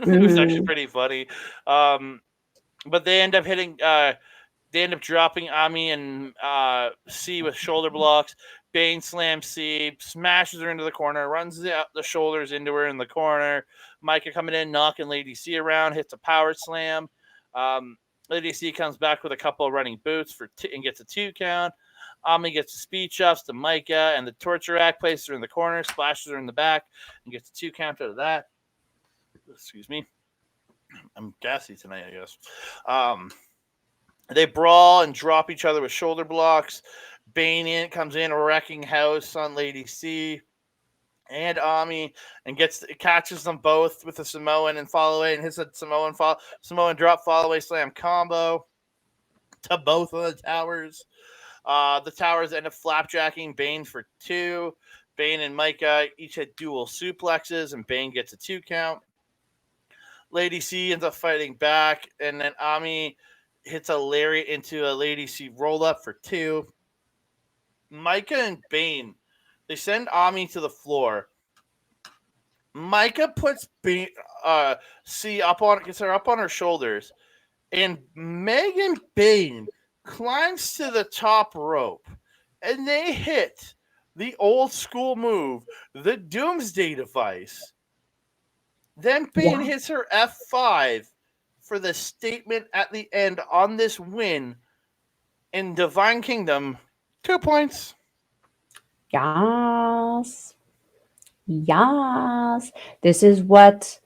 It was actually Mhm. pretty funny. Um, but they end up hitting. They end up dropping Ami and C with shoulder blocks. Bayne slams C, smashes her into the corner, runs the shoulders into her in the corner. Micah coming in, knocking Lady C around, hits a power slam. Um, Lady C comes back with a couple of running boots and gets a 2 count. Ami gets a speed shuffs to Maika, and the torture rack places her in the corner, splashes her in the back, and gets a 2 count out of that. Excuse me. I'm gassy tonight, I guess. They brawl and drop each other with shoulder blocks. Bayne comes in, wrecking house on Lady C and Ami, and catches them both with a Samoan and follow away, and hits a Samoan drop follow away slam combo to both of the towers. The towers end up flapjacking Bayne for 2. Bayne and Maika each had dual suplexes, and Bayne gets a 2 count. Lady C ends up fighting back, and then Ami hits a lariat into a Lady C roll up for 2. Maika and Bayne, they send Ami to the floor. Maika puts C gets her up on her shoulders, and Megan Bayne climbs to the top rope, and they hit the old school move, the Doomsday Device. Then Bayne hits her F5 for the statement at the end on this win in Divine Kingdom. 2 points. Yes. Yes. This is what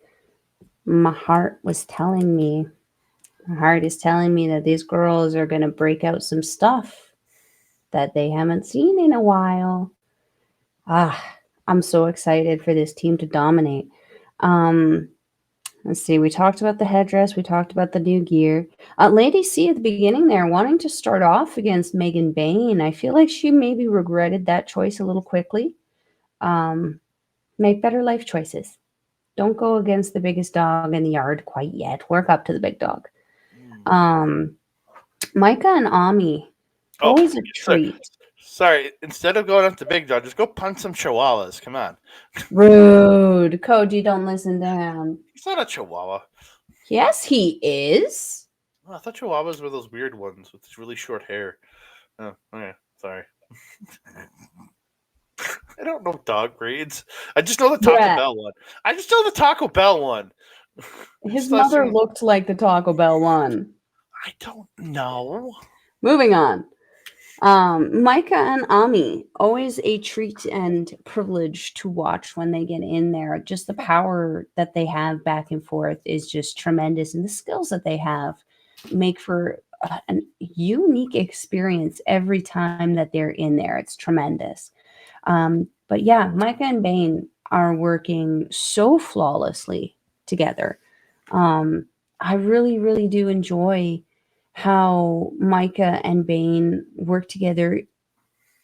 my heart was telling me. My heart is telling me that these girls are going to break out some stuff that they haven't seen in a while. I'm so excited for this team to dominate. Let's see. We talked about the headdress. We talked about the new gear. Lady C at the beginning there wanting to start off against Megan Bayne. I feel like she maybe regretted that choice a little quickly. Make better life choices. Don't go against the biggest dog in the yard quite yet. Work up to the big dog. Maika and Ami, always a treat. Sorry, instead of going up to big dog, just go punch some chihuahuas. Come on. Rude. Koji, don't listen to him. He's not a chihuahua. Yes, he is. Oh, I thought chihuahuas were those weird ones with really short hair. Oh, okay. Sorry. I don't know dog breeds. I just know the Taco Bell one. His mother looked like the Taco Bell one. I don't know. Moving on. Maika and Ami, always a treat and privilege to watch when they get in there. Just the power that they have back and forth is just tremendous, and the skills that they have make for a unique experience every time that they're in there. It's tremendous. But yeah, Maika and Bayne are working so flawlessly together. I really, really do enjoy how Maika and Bayne work together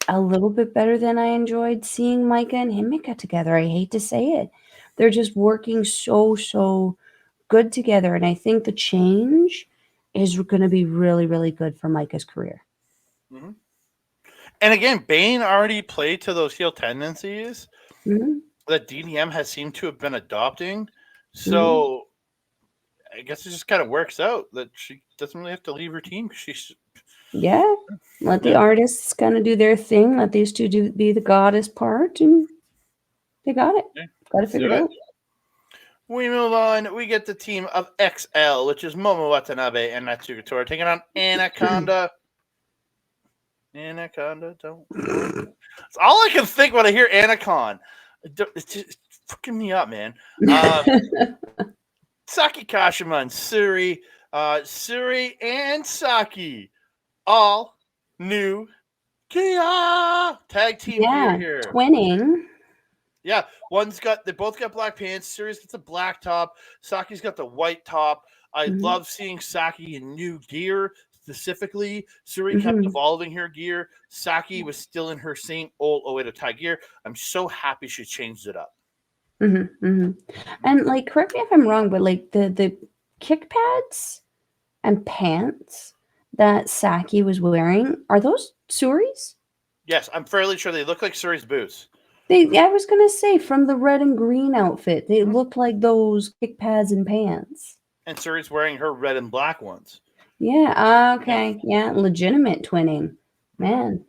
a little bit better than I enjoyed seeing Maika and Himika together. I hate to say it. They're just working so good together. And I think the change is going to be really, really good for Maika's career. Mm-hmm. And again, Bayne already played to those heel tendencies that DDM has seemed to have been adopting. So I guess it just kind of works out that she doesn't really have to leave her team. Let the artists kind of do their thing. Let these two be the goddess part, and they got it. Got it figured out. We move on. We get the team of XL, which is Momo Watanabe and Natsuko Tora, taking on Anaconda. Anaconda, don't. It's all I can think when I hear Anaconda. It's fucking me up, man. Saki Kashima and Suri. Suri and Saki. All new Kia tag team gear here. Twinning. Yeah, they both got black pants. Suri's got the black top. Saki's got the white top. I love seeing Saki in new gear. Specifically, Suri kept evolving her gear. Saki was still in her same old Oedo Tai gear. I'm so happy she changed it up. And like, correct me if I'm wrong, but like the kick pads and pants that Saki was wearing, are those Suri's? Yes, I'm fairly sure they look like Suri's boots. I was gonna say, from the red and green outfit, they looked like those kick pads and pants. And Suri's wearing her red and black ones. Yeah, okay. Yeah, legitimate twinning. Man.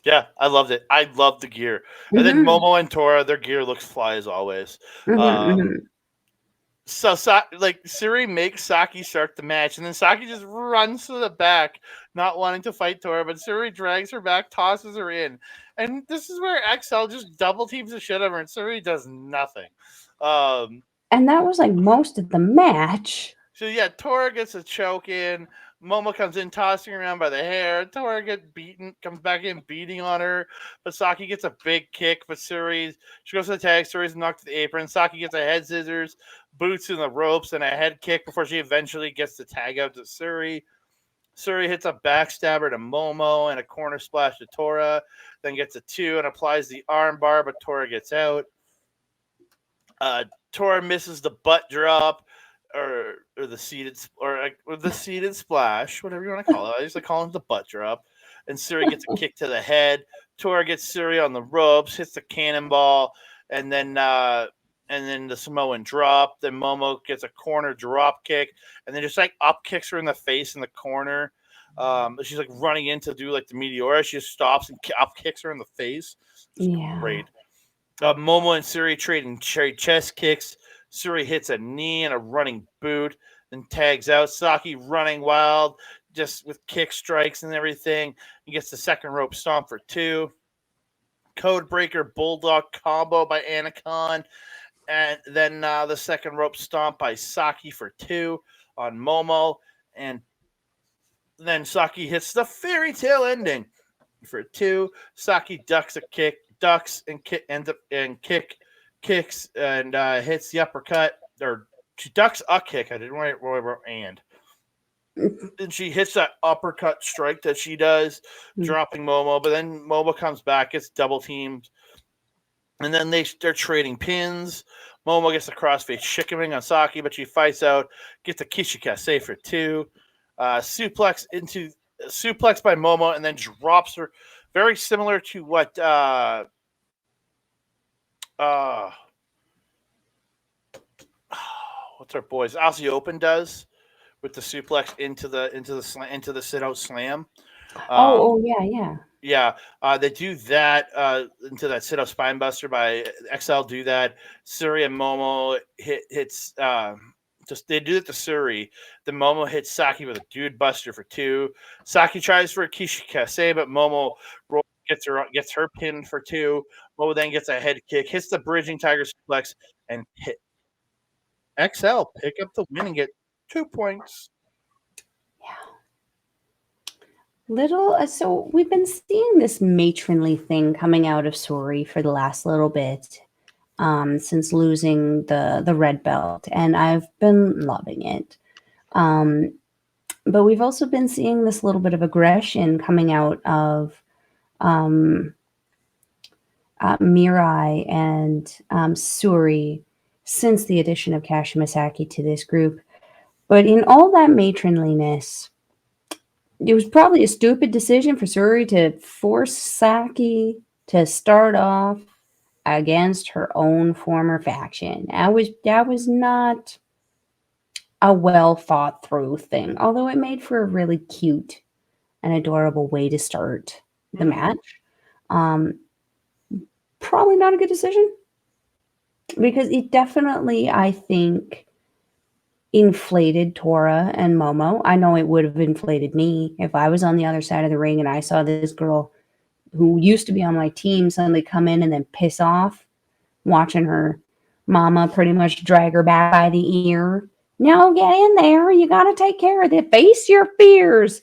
Yeah, I loved it. I loved the gear. And then Momo and Tora, their gear looks fly as always. So, like Siri makes Saki start the match, and then Saki just runs to the back, not wanting to fight Tora, but Siri drags her back, tosses her in, and this is where XL just double teams the shit out of her, and Siri does nothing. Um, And that was like most of the match. so yeah, Tora gets a choke in. Momo comes in, tossing her around by the hair. Tora gets beaten, comes back in, beating on her. But Saki gets a big kick. But she goes to the tag. Suri's knocked to the apron. Saki gets a head scissors, boots in the ropes, and a head kick before she eventually gets the tag out to Suri. Suri hits a backstabber to Momo and a corner splash to Tora. Then gets a 2 and applies the armbar, but Tora gets out. Tora misses the butt drop or the seated splash, whatever you want to call it. I usually call it the butt drop. And Suri gets a kick to the head. Tora gets Suri on the ropes, hits the cannonball, and then the Samoan drop. Then Momo gets a corner drop kick, and then just like up kicks her in the face in the corner. She's like running in to do like the Meteora. She just stops and up kicks her in the face. It's great. Momo and Suri trade chest kicks. Suri hits a knee and a running boot, then tags out. Saki running wild, just with kick strikes and everything. He gets the second rope stomp for 2. Codebreaker Bulldog combo by Anacon. And then the second rope stomp by Saki for 2 on Momo. And then Saki hits the fairy tale ending for 2. Saki ducks kicks and hits the uppercut, or she ducks a kick. I didn't write and. And she hits that uppercut strike that she does, dropping Momo. But then Momo comes back, gets double teamed, and then they're trading pins. Momo gets the crossface chicken on Saki, but she fights out, gets a Kishikase for 2. Suplex by Momo, and then drops her. Very similar to what what's our boys Aussie Open does with the suplex into the sit out slam. Yeah. They do that into that sit out spine buster by XL. Do that. Suri and Momo hits. They do it to Suri. The Momo hits Saki with a dude buster for 2. Saki tries for a Kishikase, but Momo gets her pin for 2. Momo then gets a head kick, hits the bridging tiger suplex, and hit XL pick up the win and get 2 points. So we've been seeing this matronly thing coming out of Suri for the last little bit, since losing the red belt, and I've been loving it. But we've also been seeing this little bit of aggression coming out of Mirai and Suri since the addition of Kashimasaki to this group. But in all that matronliness, it was probably a stupid decision for Suri to force Saki to start off against her own former faction. That was not a well thought through thing, although it made for a really cute and adorable way to start the match. Probably not a good decision, because it definitely, I think, inflated Tora and Momo. I know it would have inflated me if I was on the other side of the ring and I saw this girl who used to be on my team suddenly come in and then piss off, watching her mama pretty much drag her back by the ear. No, get in there. You got to take care of it. Face your fears.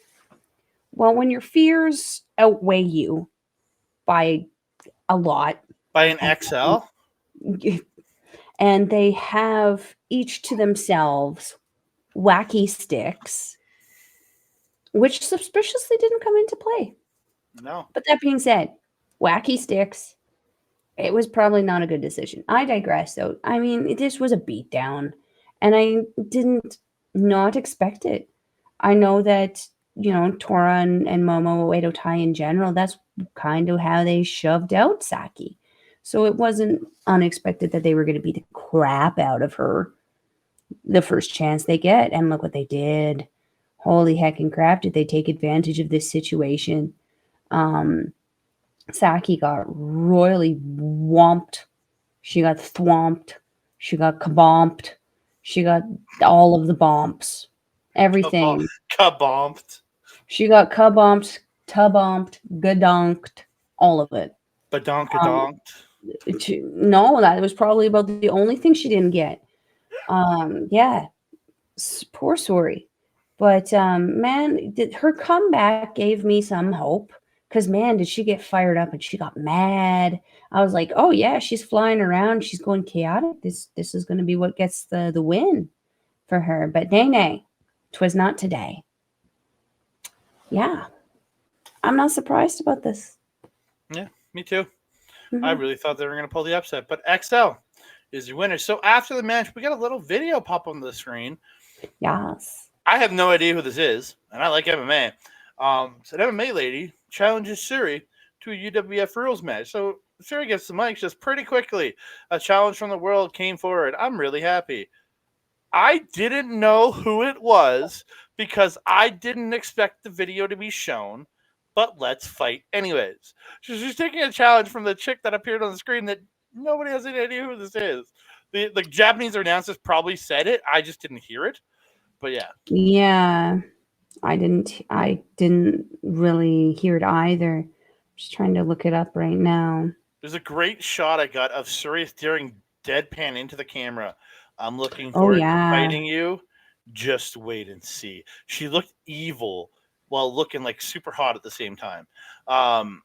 Well, when your fears outweigh you by a lot. By an XL? And they have each to themselves wacky sticks, which suspiciously didn't come into play. No. But that being said, wacky sticks, it was probably not a good decision. I digress, though. I mean, this was a beatdown, and I didn't not expect it. I know that, Tora and Momo, Edo Tai in general, that's kind of how they shoved out Saki. So it wasn't unexpected that they were going to beat the crap out of her the first chance they get. And look what they did. Holy heckin' crap, did they take advantage of this situation. Saki got royally whomped. She got thwomped. She got kabomped. She got all of the bumps. Everything. Kabomped. She got kabomped, tubomped, gadonked, all of it. Um, Badonkadonk. no, that was probably about the only thing she didn't get. Yeah, poor Sori. But man, her comeback gave me some hope. Because man, did she get fired up and she got mad. I was like, oh yeah, she's flying around, she's going chaotic. This is going to be what gets the win for her. But nay, 'twas not today. Yeah, I'm not surprised about this. Yeah, me too. Mhm. I really thought they were going to pull the upset, but XL is your winner. So after the match, we got a little video pop on the screen. Yes. I have no idea who this is, and I like MMA. So an MMA lady challenges Suri to a UWF rules match. So Suri gets the mic just pretty quickly. A challenge from the world came forward. I'm really happy. I didn't know who it was because I didn't expect the video to be shown, but let's fight anyways. So she's taking a challenge from the chick that appeared on the screen that nobody has any idea who this is. The Japanese announcers probably said it. I just didn't hear it. But yeah. Yeah. I didn't really hear it either. Just trying to look it up right now. There's a great shot I got of Suri staring deadpan into the camera. I'm looking Oh forward to yeah. fighting you. Just wait and see. She looked evil while looking like super hot at the same time.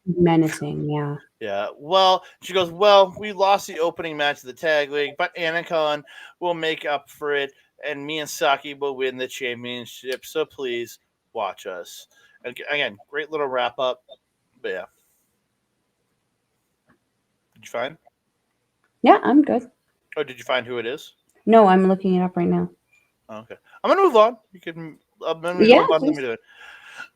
Menacing, yeah. Yeah. Well, she goes, well, we lost the opening match of the tag league, but Anacon will make up for it, and me and Saki will win the championship. So please watch us. And again, great little wrap up. But yeah. Did you find? Yeah, I'm good. Oh, did you find who it is? No, I'm looking it up right now. Oh, okay. I'm gonna move on. You can. I'm gonna Yeah, move on. Let me do it.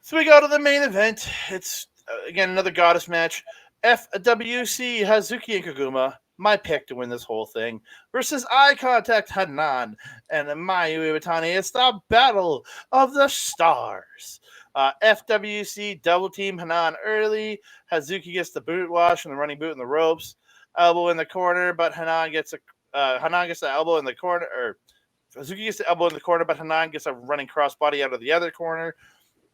So we go to the main event. It's again another goddess match. FWC Hazuki and Koguma, my pick to win this whole thing, versus Eye Contact Hanan and Mayu Iwatani. It's the Battle of the Stars. FWC double team Hanan early. Hazuki gets the boot wash and the running boot in the ropes. Elbow in the corner, but Hanan gets the elbow in the corner. Or Hazuki gets the elbow in the corner, but Hanan gets a running crossbody out of the other corner.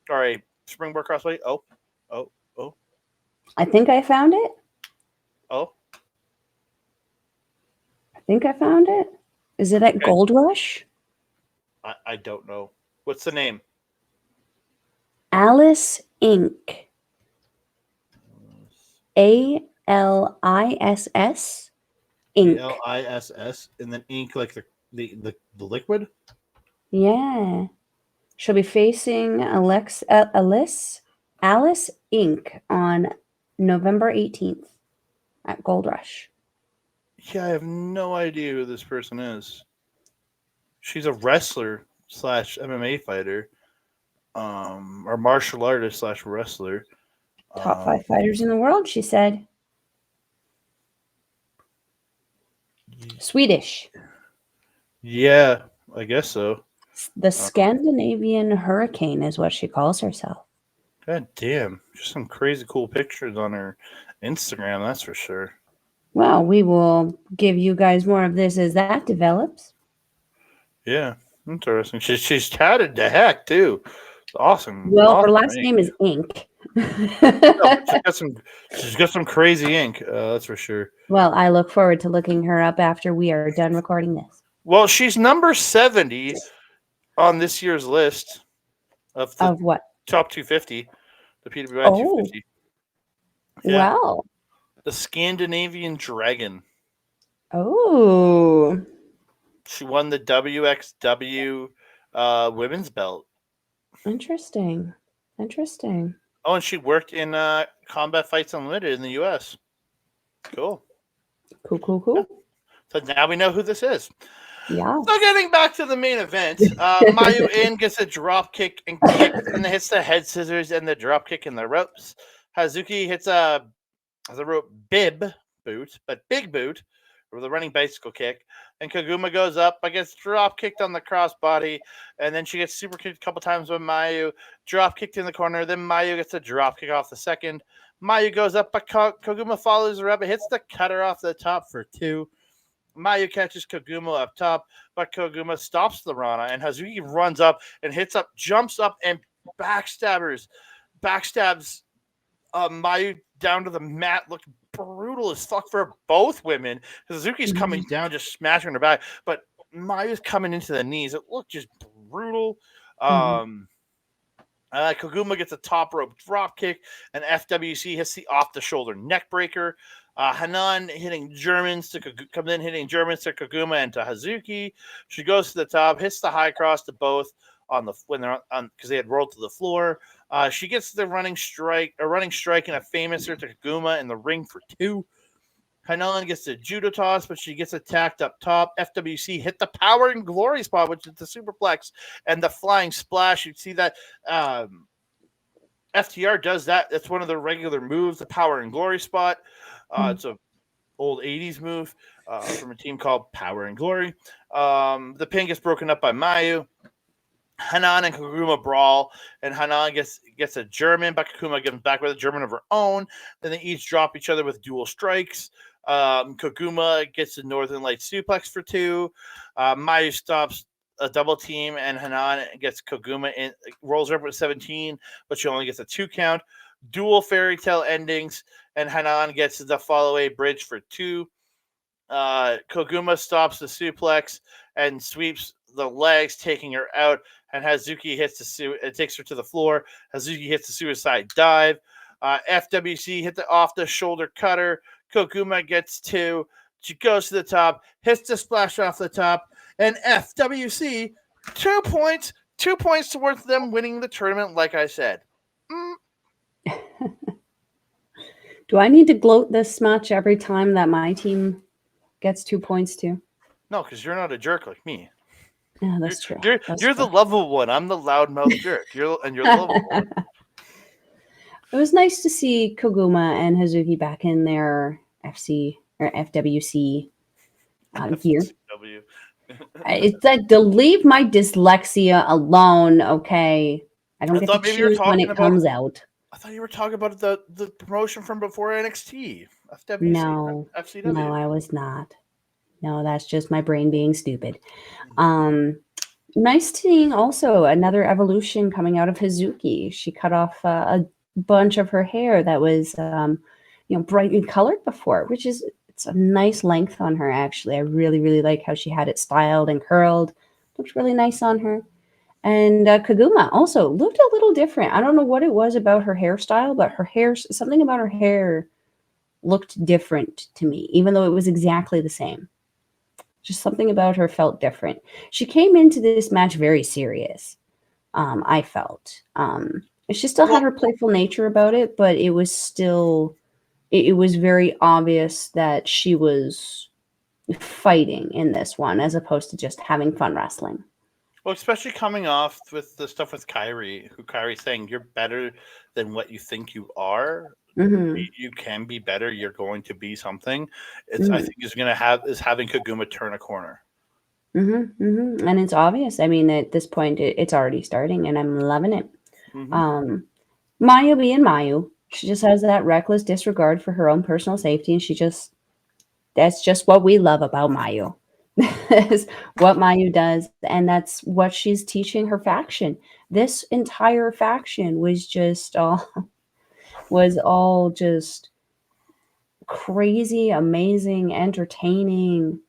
Or a springboard crossbody. Oh. I think I found it. Oh. I think I found it. Is it at Gold Rush? I don't know. What's the name? Alice Inc. ALISS Inc. ALISS and then ink like the liquid? Yeah. She'll be facing Alice Inc. on November 18th at Gold Rush. Yeah, I have no idea who this person is. She's a wrestler / MMA fighter, or martial artist / wrestler. Top 5 fighters in the world, she said. Swedish. Yeah, I guess so. The Scandinavian Hurricane is what she calls herself. God damn. Just some crazy cool pictures on her Instagram, that's for sure. Well, we will give you guys more of this as that develops. Yeah, interesting. She's tatted to heck, too. It's awesome. Well, awesome her last ink. name is Ink. She's got some crazy ink, that's for sure. Well, I look forward to looking her up after we are done recording this. Well, she's number 70 on this year's list of what? top 250, the PWI 250. Yeah. Wow. The Scandinavian Dragon. Oh. She won the WXW women's belt. Interesting. Oh, and she worked in Combat Fights Unlimited in the U.S. Cool. Cool. So now we know who this is. Yeah. So getting back to the main event, Mayu in gets a drop kick and kicks and hits the head scissors and the drop kick in the ropes. Hazuki hits a rope bib boot, but big boot with a running bicycle kick. And Koguma goes up, but gets drop kicked on the crossbody, and then she gets super kicked a couple times by Mayu. Drop kicked in the corner, then Mayu gets a drop kick off the second. Mayu goes up, but Koguma follows her up and hits the cutter off the top for 2. Mayu catches Koguma up top, but Koguma stops the Rana, and Hazuki runs up and jumps up, and backstabs Mayu down to the mat. Looked brutal as fuck for both women. Hazuki's coming down, just smashing her back, but Mayu's coming into the knees. It looked just brutal. Koguma gets a top rope drop kick, and FWC hits the off the shoulder neck breaker. Hanan hitting Germans to Koguma and to Hazuki. She goes to the top, hits the high cross to both when they're on because they had rolled to the floor. She gets the running strike and a famouser to Koguma in the ring for 2. Hanan gets the judo toss, but she gets attacked up top. FWC hit the power and glory spot, which is the superplex and the flying splash. You see that FTR does that. That's one of the regular moves, the power and glory spot. It's a old 80s move from a team called Power and Glory. The pin gets broken up by Mayu. Hanan and Koguma brawl, and Hanan gets a German, but Koguma gets back with a German of her own. Then they each drop each other with dual strikes. Koguma gets a Northern Light suplex for 2. Mayu stops a double team, and Hanan gets Koguma in, rolls her up with 17, but she only gets a 2 count. Dual fairy tale endings, and Hanan gets the follow-away bridge for 2. Koguma stops the suplex and sweeps the legs, taking her out, and Hazuki takes her to the floor. Hazuki hits the suicide dive. FWC hit the off the shoulder cutter. Koguma gets 2. She goes to the top, hits the splash off the top, and FWC 2 points. 2 points towards them winning the tournament, like I said. Do I need to gloat this much every time that my team gets 2 points too? No, because you're not a jerk like me. Yeah, that's true. You're the lovable one. I'm the loudmouth jerk. You're the lovable one. It was nice to see Koguma and Hazuki back in their FC or FWC gear. It's like to leave my dyslexia alone, okay? I don't get to choose when it comes out. I thought you were talking about the promotion from before NXT. FWC, no, FCW. No, I was not. No, that's just my brain being stupid. Nice seeing also another evolution coming out of Hazuki. She cut off a bunch of her hair that was, brightly colored before, which is it's a nice length on her. Actually, I really, really like how she had it styled and curled. Looked really nice on her. And Koguma also looked a little different. I don't know what it was about her hairstyle, but something about her hair looked different to me, even though it was exactly the same. Just something about her felt different. She came into this match very serious, I felt. She still had her playful nature about it, but it was still, it was very obvious that she was fighting in this one as opposed to just having fun wrestling. Well, especially coming off with the stuff with Kairi saying you're better than what you think you are. Mm-hmm. You can be better. You're going to be something. I think is having Koguma turn a corner. And it's obvious. I mean, at this point, it's already starting, and I'm loving it. Mayu being Mayu, she just has that reckless disregard for her own personal safety, and that's just what we love about Mayu. Is what Mayu does, and that's what she's teaching her faction. This entire faction was all just crazy, amazing, entertaining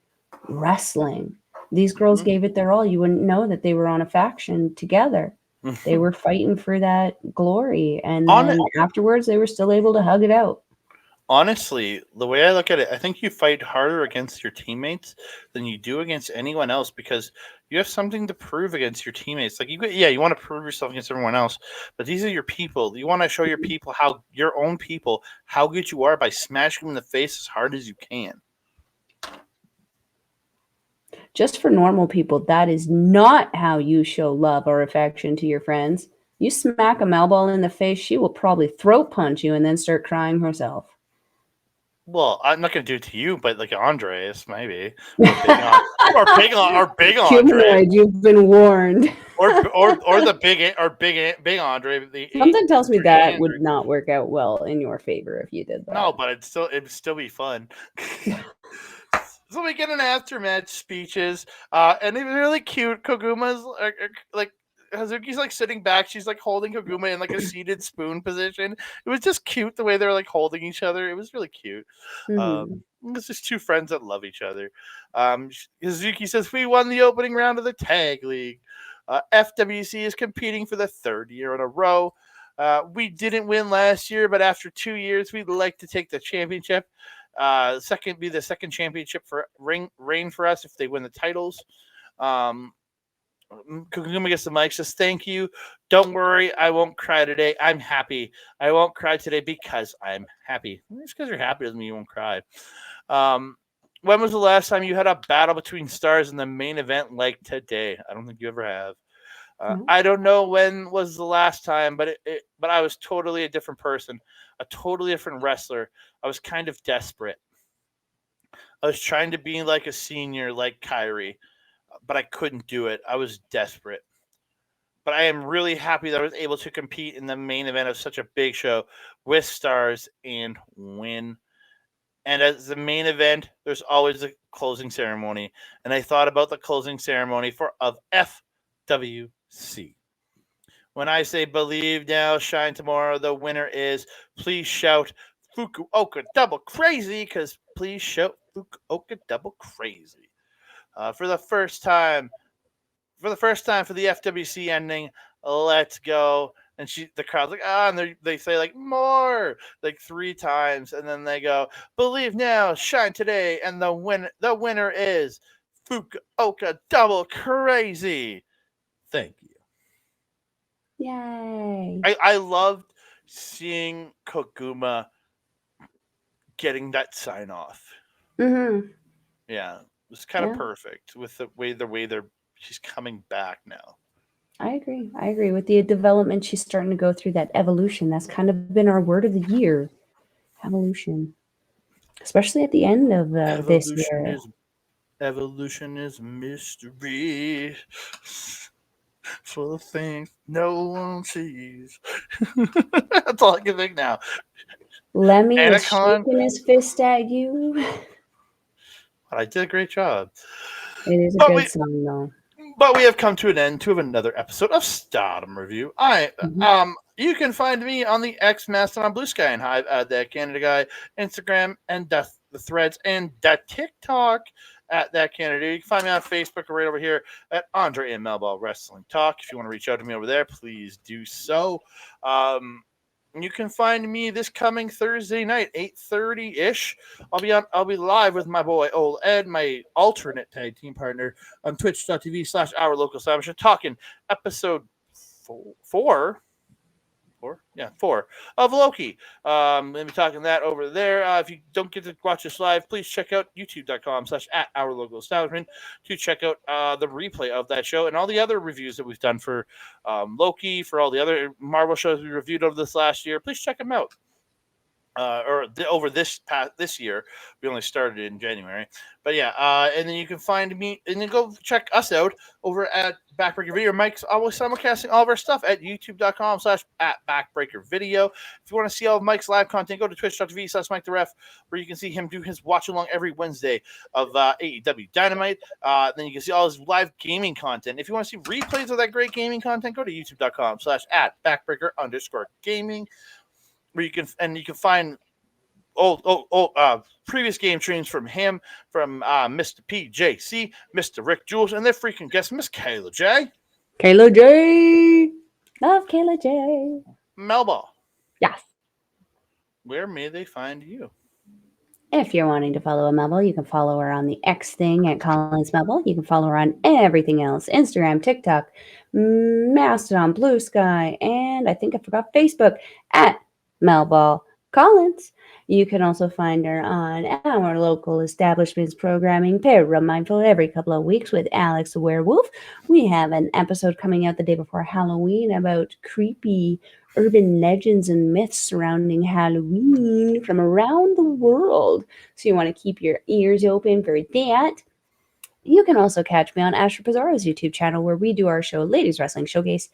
wrestling. These girls gave it their all. You wouldn't know that they were on a faction together. They were fighting for that glory, and then afterwards they were still able to hug it out. Honestly, the way I look at it, I think you fight harder against your teammates than you do against anyone else because you have something to prove against your teammates. Like you want to prove yourself against everyone else, but these are your people. You want to show your own people how good you are by smashing them in the face as hard as you can. Just for normal people, that is not how you show love or affection to your friends. You smack a Melball in the face, she will probably throat punch you and then start crying herself. Well, I'm not going to do it to you, but like Andres, maybe. Or big Andres. Humanoid, you've been warned. or the big Andre. Something tells me that would not work out well in your favor if you did that. No, but it'd still be fun. So we get an aftermatch speeches, and it's really cute. Koguma's like Hazuki's like sitting back. She's like holding Koguma in like a seated spoon position. It was just cute the way they were like holding each other. It was really cute. Hmm. It's just two friends that love each other. Hazuki says we won the opening round of the tag league. FWC is competing for the third year in a row. We didn't win last year, but after 2 years, we'd like to take the championship. Second be the second championship for reign for us if they win the titles. Um, Koguma gets the mic, says, "Thank you. Don't worry, I won't cry today. I'm happy. I won't cry today because I'm happy. Just because you're happy doesn't mean you won't cry." Um, when was the last time you had a battle between stars in the main event like today? I don't think you ever have. No. I don't know when was the last time, but I was totally a different person, a totally different wrestler. I was kind of desperate. I was trying to be like a senior, like Kyrie, but I couldn't do it. I was desperate. But I am really happy that I was able to compete in the main event of such a big show with stars and win. And as the main event, there's always a closing ceremony. And I thought about the closing ceremony of FWC. When I say believe now, shine tomorrow, the winner is, please shout Fukuoka double crazy, because please shout Fukuoka double crazy. For the first time, for the FWC ending, let's go. And the crowd's like, and they say like more, like 3 times, and then they go, believe now, shine today, and the winner is Fukuoka double crazy. Thank you. Yay. I loved seeing Koguma getting that sign off. Hmm. Yeah, it was kind of Yeah, perfect with the way they're she's coming back now. I agree. I agree. With the development, she's starting to go through that evolution. That's kind of been our word of the year, evolution. Especially at the end of this Evolution year. is evolution is mystery, full of things no one sees. That's all I can think now. Lemmy is Anacon, shaking his fist at you. but I did a great job. It is a But good we song, though. But we have come to an end to another episode of Stardom Review. Hmm. You can find me on the X Mastodon Blue Sky and Hive at that Canada guy, Instagram and the Threads and the TikTok at that Canada. You can find me on Facebook or right over here at Andre and Melball Wrestling Talk. If you want to reach out to me over there, please do so. Um, you can find me this coming Thursday night, 8:30 ish. I'll be live with my boy Old Ed, my alternate tag team partner, on twitch.tv/our local establishment, talking episode four of Loki. We'll be talking that over there. If you don't get to watch this live, please check out youtube.com/at our local establishment to check out the replay of that show and all the other reviews that we've done for Loki, for all the other Marvel shows we reviewed over this last year. Please check them out. Over this year. We only started in January, but yeah. And then you can find me, and then go check us out over at Backbreaker Video. Mike's always simulcasting all of our stuff at youtube.com/at Backbreaker Video. If you want to see all of Mike's live content, go to twitch.tv/Mike the Ref, where you can see him do his watch along every Wednesday of AEW Dynamite. Then you can see all his live gaming content. If you want to see replays of that great gaming content, go to youtube.com/at Backbreaker_gaming. Where you can find previous game streams from him, from Mr. PJC, Mr. Rick Jules, and their freaking guest, Miss Kayla J. Kayla J. Love Kayla J. Melba. Yes. Where may they find you? If you're wanting to follow a Mebel, you can follow her on the X thing at Collins Mebel. You can follow her on everything else: Instagram, TikTok, Mastodon, Blue Sky, and I think I forgot Facebook at Melball Collins. You can also find her on our local establishment's programming, Mindful, every couple of weeks with Alex the Werewolf. We have an episode coming out the day before Halloween about creepy urban legends and myths surrounding Halloween from around the world. So you want to keep your ears open for that. You can also catch me on Asher Pizarro's YouTube channel where we do our show Ladies Wrestling Showcase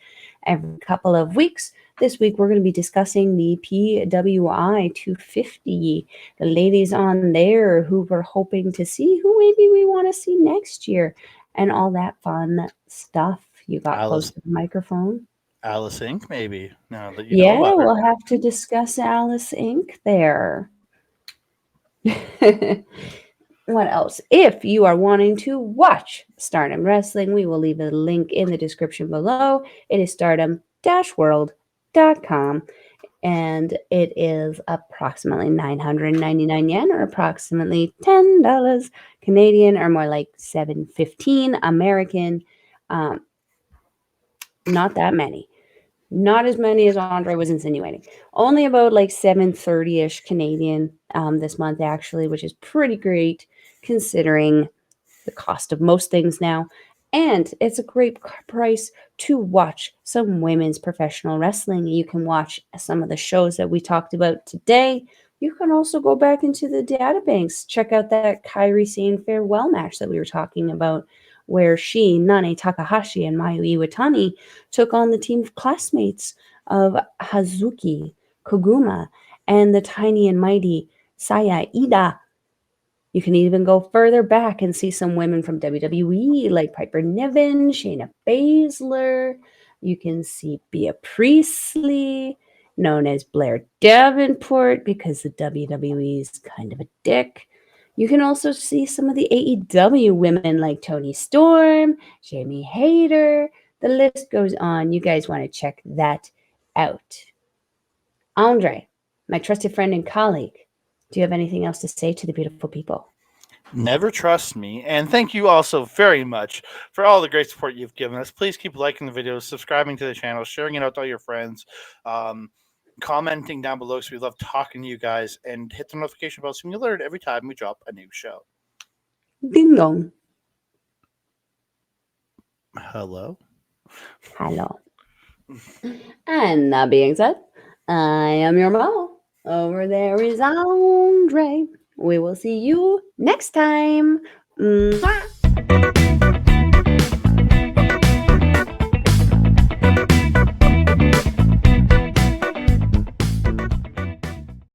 every couple of weeks. This week we're going to be discussing the PWI 250. The ladies on there who we're hoping to see, who maybe we want to see next year, and all that fun stuff. You got close Alice to the microphone. Alice Inc. Maybe now that you know Yeah, about her. we'll have to discuss Alice Inc. there. What else? If you are wanting to watch Stardom Wrestling, we will leave a link in the description below. It is stardom-world.com and it is approximately 999 yen or approximately $10 Canadian or more like 7.15 American. Not that many. Not as many as Andre was insinuating. Only about like 730-ish Canadian this month actually, which is pretty great considering the cost of most things now. And it's a great price to watch some women's professional wrestling. You can watch some of the shows that we talked about today. You can also go back into the databanks, check out that Kairi Sane farewell match that we were talking about, where she, Nane Takahashi, and Mayu Iwatani took on the team of classmates of Hazuki, Koguma, and the tiny and mighty Saya Iida. You can even go further back and see some women from WWE like Piper Niven, Shayna Baszler. You can see Bea Priestley, known as Blair Davenport because the WWE is kind of a dick. You can also see some of the AEW women like Toni Storm, Jamie Hayter. The list goes on. You guys want to check that out. Andre, my trusted friend and colleague, do you have anything else to say to the beautiful people? Never trust me. And thank you also very much for all the great support you've given us. Please keep liking the videos, subscribing to the channel, sharing it out to all your friends, commenting down below because we love talking to you guys, and hit the notification bell so you'll alert every time we drop a new show. Ding dong. Hello. Hello. And that being said, I am your mom. Over there is Andre. We will see you next time. Mwah.